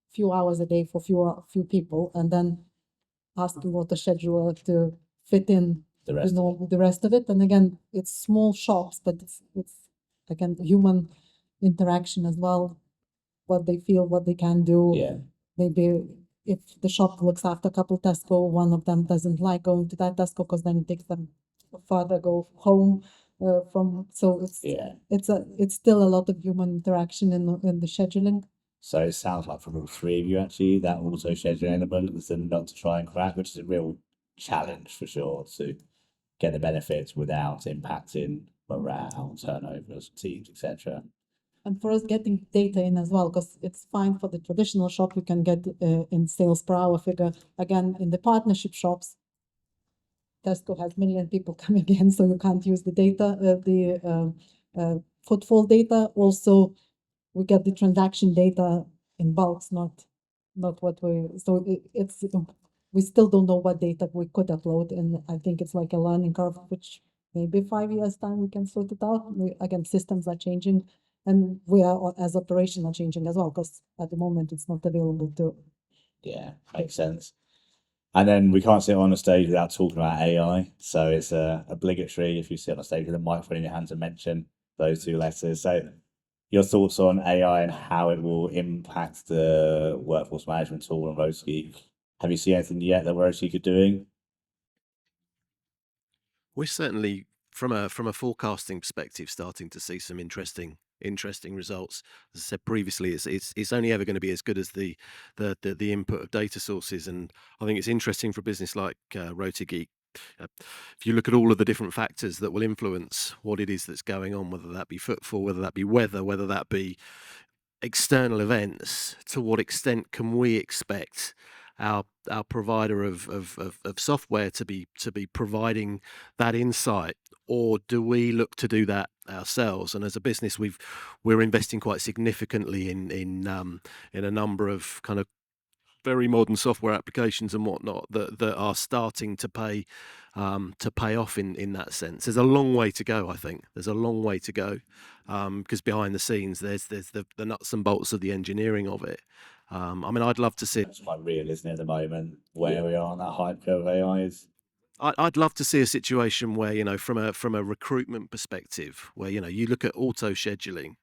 D: few hours a day for few people, and then asking auto scheduler to fit in
A: The rest of it.
D: the rest of it. And again, it's small shops, but it's again human interaction as well, what they feel, what they can do.
A: Yeah.
D: Maybe if the shop looks after a couple Tesco, one of them doesn't like going to that Tesco because then it takes them further go home from. So
A: Yeah.
D: it's still a lot of human interaction in the scheduling.
A: So it sounds like from all three of you actually, that auto scheduling element is not to try and crack, which is a real challenge for sure to get the benefits without impacting morale, turnovers, teams, etc.
D: And for us, getting data in as well, because it's fine for the traditional shop, you can get in sales per hour figure. Again, in the partnership shops, Tesco has million people coming in, so you can't use the data, footfall data. Also, we get the transaction data in bulks, not what so it's we still don't know what data we could upload, and I think it's like a learning curve, which maybe 5 years time we can sort it out. Again, systems are changing, and we are as operation are changing as well, because at the moment it's not available to.
A: Yeah, makes sense. And then we can't sit on a stage without talking about AI. So it's obligatory if you sit on a stage with a microphone in your hand to mention those two letters. So your thoughts on AI and how it will impact the workforce management tool and Rotageek. Have you seen anything yet that Rotageek are doing?
F: We're certainly from a forecasting perspective starting to see some interesting results. As I said previously, it's only ever going to be as good as the input of data sources, and I think it's interesting for a business like Rotageek. If you look at all of the different factors that will influence what it is that's going on, whether that be footfall, whether that be weather, whether that be external events, to what extent can we expect our provider of software to be providing that insight, or do we look to do that ourselves? And as a business, we're investing quite significantly in a number of kind of very modern software applications and whatnot that are starting to pay off in that sense. There's a long way to go, I think. There's a long way to go because behind the scenes, there's the nuts and bolts of the engineering of it. I mean, I'd love to see.
A: It's quite real, isn't it, at the moment, where we are on that hype curve of AI is.
F: I'd love to see a situation where, you know, from a recruitment perspective, where, you know, you look at auto scheduling,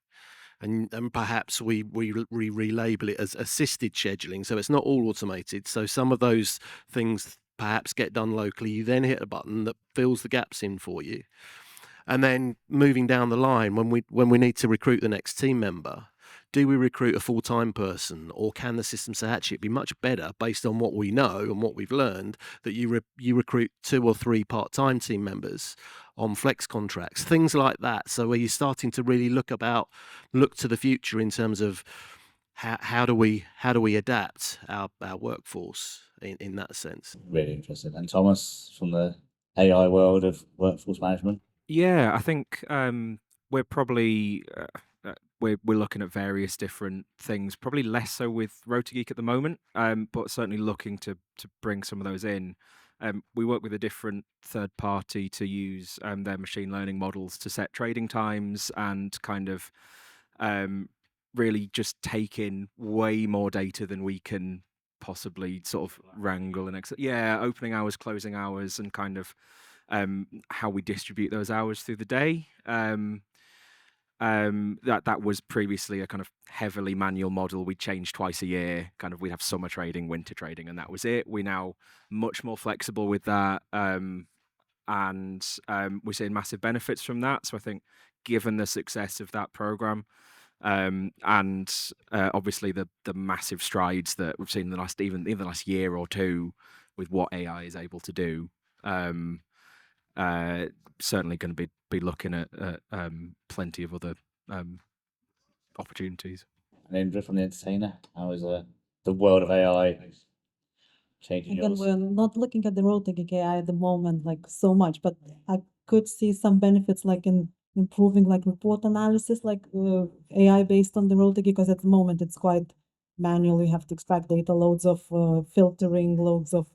F: and perhaps we relabel it as assisted scheduling, so it's not all automated. So some of those things perhaps get done locally. You then hit a button that fills the gaps in for you, and then moving down the line, when we need to recruit the next team member, do we recruit a full-time person, or can the system say actually it'd be much better based on what we know and what we've learned that you recruit 2 or 3 part-time team members on flex contracts, things like that. So where you're starting to really look to the future in terms of how do we adapt our workforce in that sense.
A: Really interesting. And Thomas, from the AI world of workforce management?
E: Yeah, I think we're probably we're looking at various different things, probably less so with Rotageek at the moment, but certainly looking to bring some of those in. We work with a different third party to use their machine learning models to set trading times and kind of really just take in way more data than we can possibly sort of wrangle and opening hours, closing hours, and kind of how we distribute those hours through the day. That was previously a kind of heavily manual model. We changed twice a year. Kind of we'd have summer trading, winter trading, and that was it. We're now much more flexible with that, and we're seeing massive benefits from that. So I think, given the success of that program, and obviously the massive strides that we've seen in the last even the last year or two with what AI is able to do, certainly going to be looking at plenty of other opportunities.
A: And Indra from the Entertainer, how is the world of AI changing
D: Again,
A: yours?
D: we're not looking at the Rotageek AI at the moment like so much, but I could see some benefits like in improving like report analysis, like AI based on the Rotageek, because at the moment it's quite manual. You have to extract data, loads of filtering, loads of,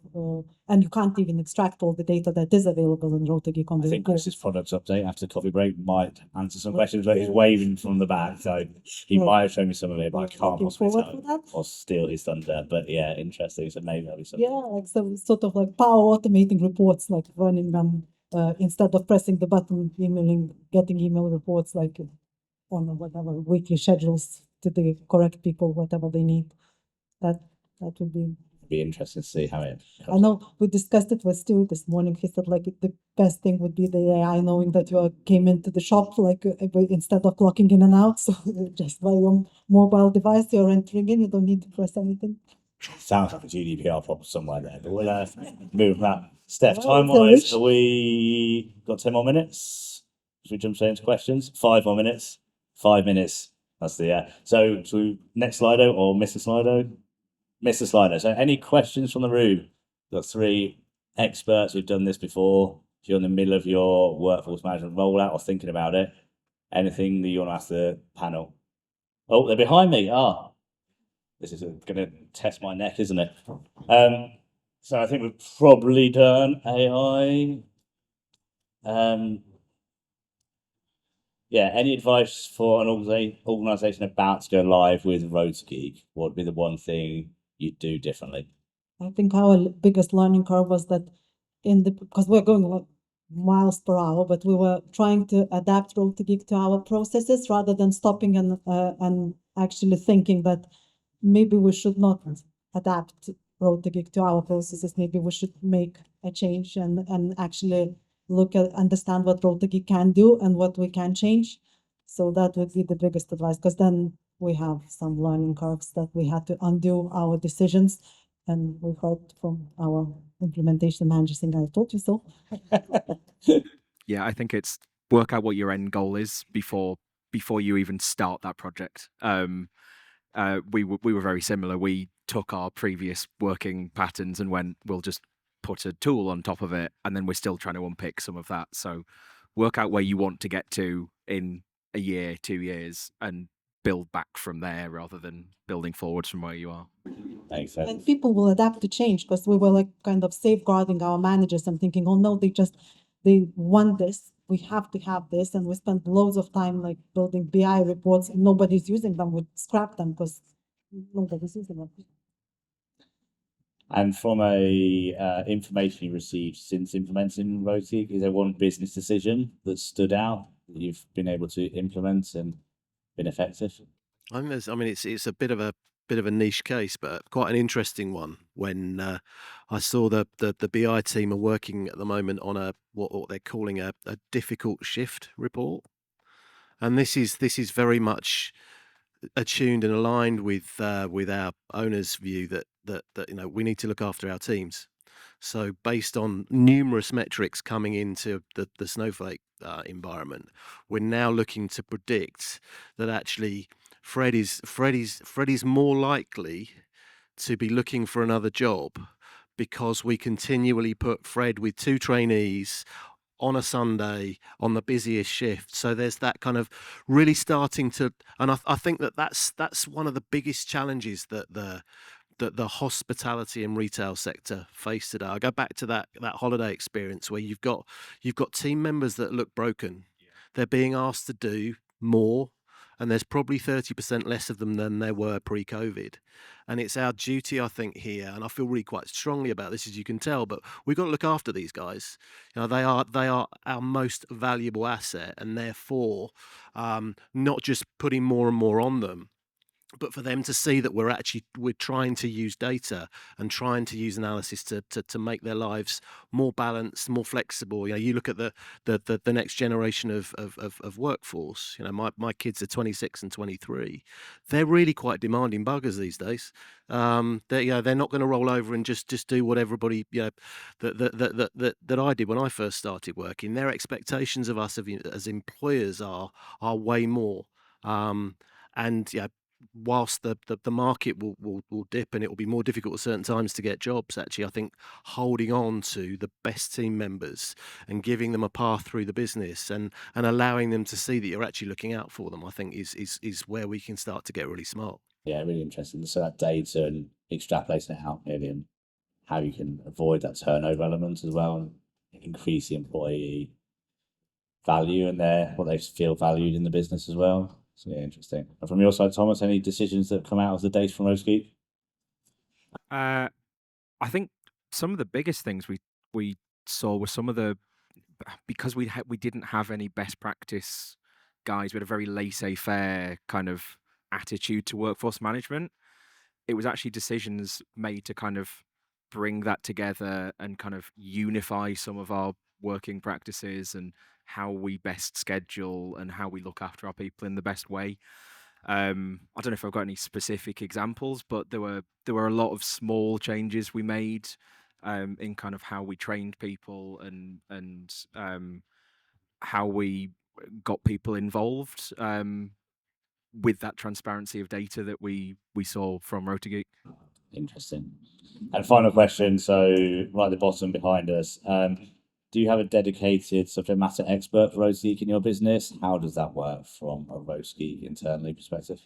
D: and you can't even extract all the data that is available in Rotageek on
A: I
D: the
A: think
D: report.
A: Chris's product update after the coffee break might answer some
D: Well,
A: questions, but he's
D: yeah.
A: waving from the back, so he
D: Well,
A: might have shown me some of it, but I
D: we're
A: can't
D: looking
A: possibly
D: forward
A: tell
D: to that.
A: or steal his thunder. But yeah, interesting. So maybe that'll be something.
D: Yeah, like some sort of like power automating reports, like running them instead of pressing the button, getting email reports like on whatever weekly schedules to the correct people, whatever they need. That would be.
A: Be interesting to see how it
D: I
A: comes.
D: know we discussed it with Stu this morning. He said like the best thing would be the AI knowing that you came into the shop like instead of clocking in and out. So just by your mobile device, you're entering in. You don't need to press anything.
A: Sounds like a GDPR problem somewhere there, but we'll move that. Steph,
D: Well,
A: time
D: it's a
A: wise,
D: wish.
A: have we got 10 more minutes? Should we jump straight into questions? 5 more minutes. 5 minutes. That's the So, should we next Slido or Mr. Slido? Mr. Slido. So, any questions from the room? Got 3 experts who've done this before. If you're in the middle of your workforce management rollout or thinking about it, anything that you want to ask the panel? Oh, they're behind me. This is going to test my neck, isn't it? So I think we've probably done AI. Any advice for an organisation about to go live with Rotageek? What would be the one thing you'd do differently?
D: I think our biggest learning curve was that because we're going like miles per hour, but we were trying to adapt Rotageek to our processes rather than stopping and actually thinking that maybe we should not adapt Rotageek to our processes. Maybe we should make a change and actually understand what Rotageek can do and what we can change. So that would be the biggest advice, because then we have some learning curves that we had to undo our decisions. And we've heard from our implementation manager saying, I told you so.
E: Yeah, I think it's work out what your end goal is before you even start that project. We were very similar. We took our previous working patterns and went, we'll just put a tool on top of it, and then we're still trying to unpick some of that. So work out where you want to get to in a year, 2 years, and build back from there rather than building forwards from where you are.
A: Makes sense.
D: And people will adapt to change, because we were like kind of safeguarding our managers and thinking, oh no, they want this. We have to have this. And we spent loads of time like building BI reports, and nobody's using them. We scrap them because nobody's using them.
A: And from a information you received since implementing Rotageek, is there one business decision that stood out that you've been able to implement and been effective?
F: I mean, it's a bit of a niche case, but quite an interesting one. When I saw the BI team are working at the moment on what they're calling a difficult shift report, and this is very much attuned and aligned with our owner's view that we need to look after our teams. So based on numerous metrics coming into the Snowflake environment, we're now looking to predict that actually Fred is more likely to be looking for another job because we continually put Fred with 2 trainees on a Sunday on the busiest shift. So there's that kind of really starting to, and I think that's one of the biggest challenges that the hospitality and retail sector face today. I go back to that holiday experience where you've got team members that look broken. They're being asked to do more, and there's probably 30% less of them than there were pre-COVID. And it's our duty, I think, here, and I feel really quite strongly about this, as you can tell, but we've got to look after these guys. You know, they are our most valuable asset, and therefore, not just putting more and more on them, but for them to see that we're trying to use data and trying to use analysis to make their lives more balanced, more flexible. You know, you look at the next generation of workforce. You know, my kids are 26 and 23. They're really quite demanding buggers these days. They're not going to roll over and just do what everybody, you know, that I did when I first started working. Their expectations of us as employers are way more. And yeah, whilst the market will dip and it will be more difficult at certain times to get jobs, actually, I think holding on to the best team members and giving them a path through the business and allowing them to see that you're actually looking out for them, I think is where we can start to get really smart.
A: Yeah, really interesting. So that data and extrapolating it out really, and how you can avoid that turnover element as well, and increase the employee value and what they feel valued in the business as well. So yeah, interesting. And from your side, Thomas, any decisions that have come out of the data from Rotageek?
E: I think some of the biggest things we saw were some of the, because we didn't have any best practice guys. We had a very laissez-faire kind of attitude to workforce management. It was actually decisions made to kind of bring that together and kind of unify some of our working practices and how we best schedule and how we look after our people in the best way. I don't know if I've got any specific examples, but there were a lot of small changes we made in kind of how we trained people and how we got people involved with that transparency of data that we saw from Rotageek.
A: Interesting. And final question, so right at the bottom behind us, do you have a dedicated subject matter expert for Rotageek in your business? How does that work from a Rotageek internally perspective?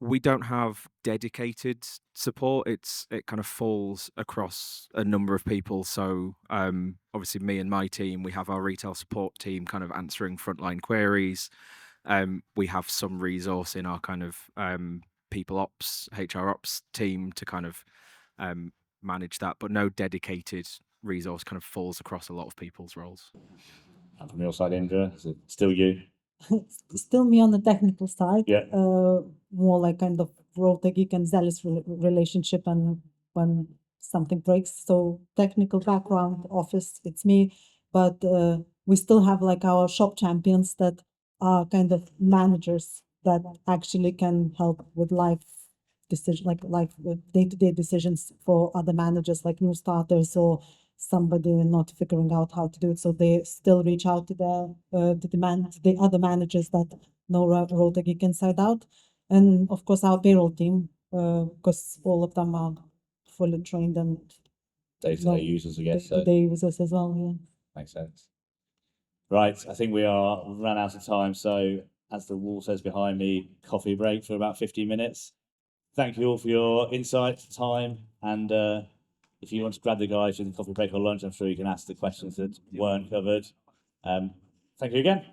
E: We don't have dedicated support. It kind of falls across a number of people. So obviously me and my team, we have our retail support team kind of answering frontline queries. We have some resource in our kind of people ops, HR ops team to kind of manage that, but no dedicated resource. Kind of falls across a lot of people's roles.
A: And from your side, Indra, is it still you?
D: Still me on the technical side.
A: Yeah.
D: More like kind of Rotageek and zealous relationship, and when something breaks. So technical background, office, it's me. But we still have like our shop champions that are kind of managers that actually can help with life decision, like with day-to-day decisions for other managers, like new starters or somebody not figuring out how to do it. So they still reach out to the other managers that know Rotageek inside out. And of course our payroll team, because all of them are fully trained and
A: Day-to-day users, I guess. So
D: day-to-day users as well. Yeah.
A: makes sense. Right, I think we've run out of time. So as the wall says behind me, coffee break for about 15 minutes. Thank you all for your insight, time, and if you want to grab the guys during the coffee break or lunch, I'm sure you can ask the questions that weren't covered. Thank you again.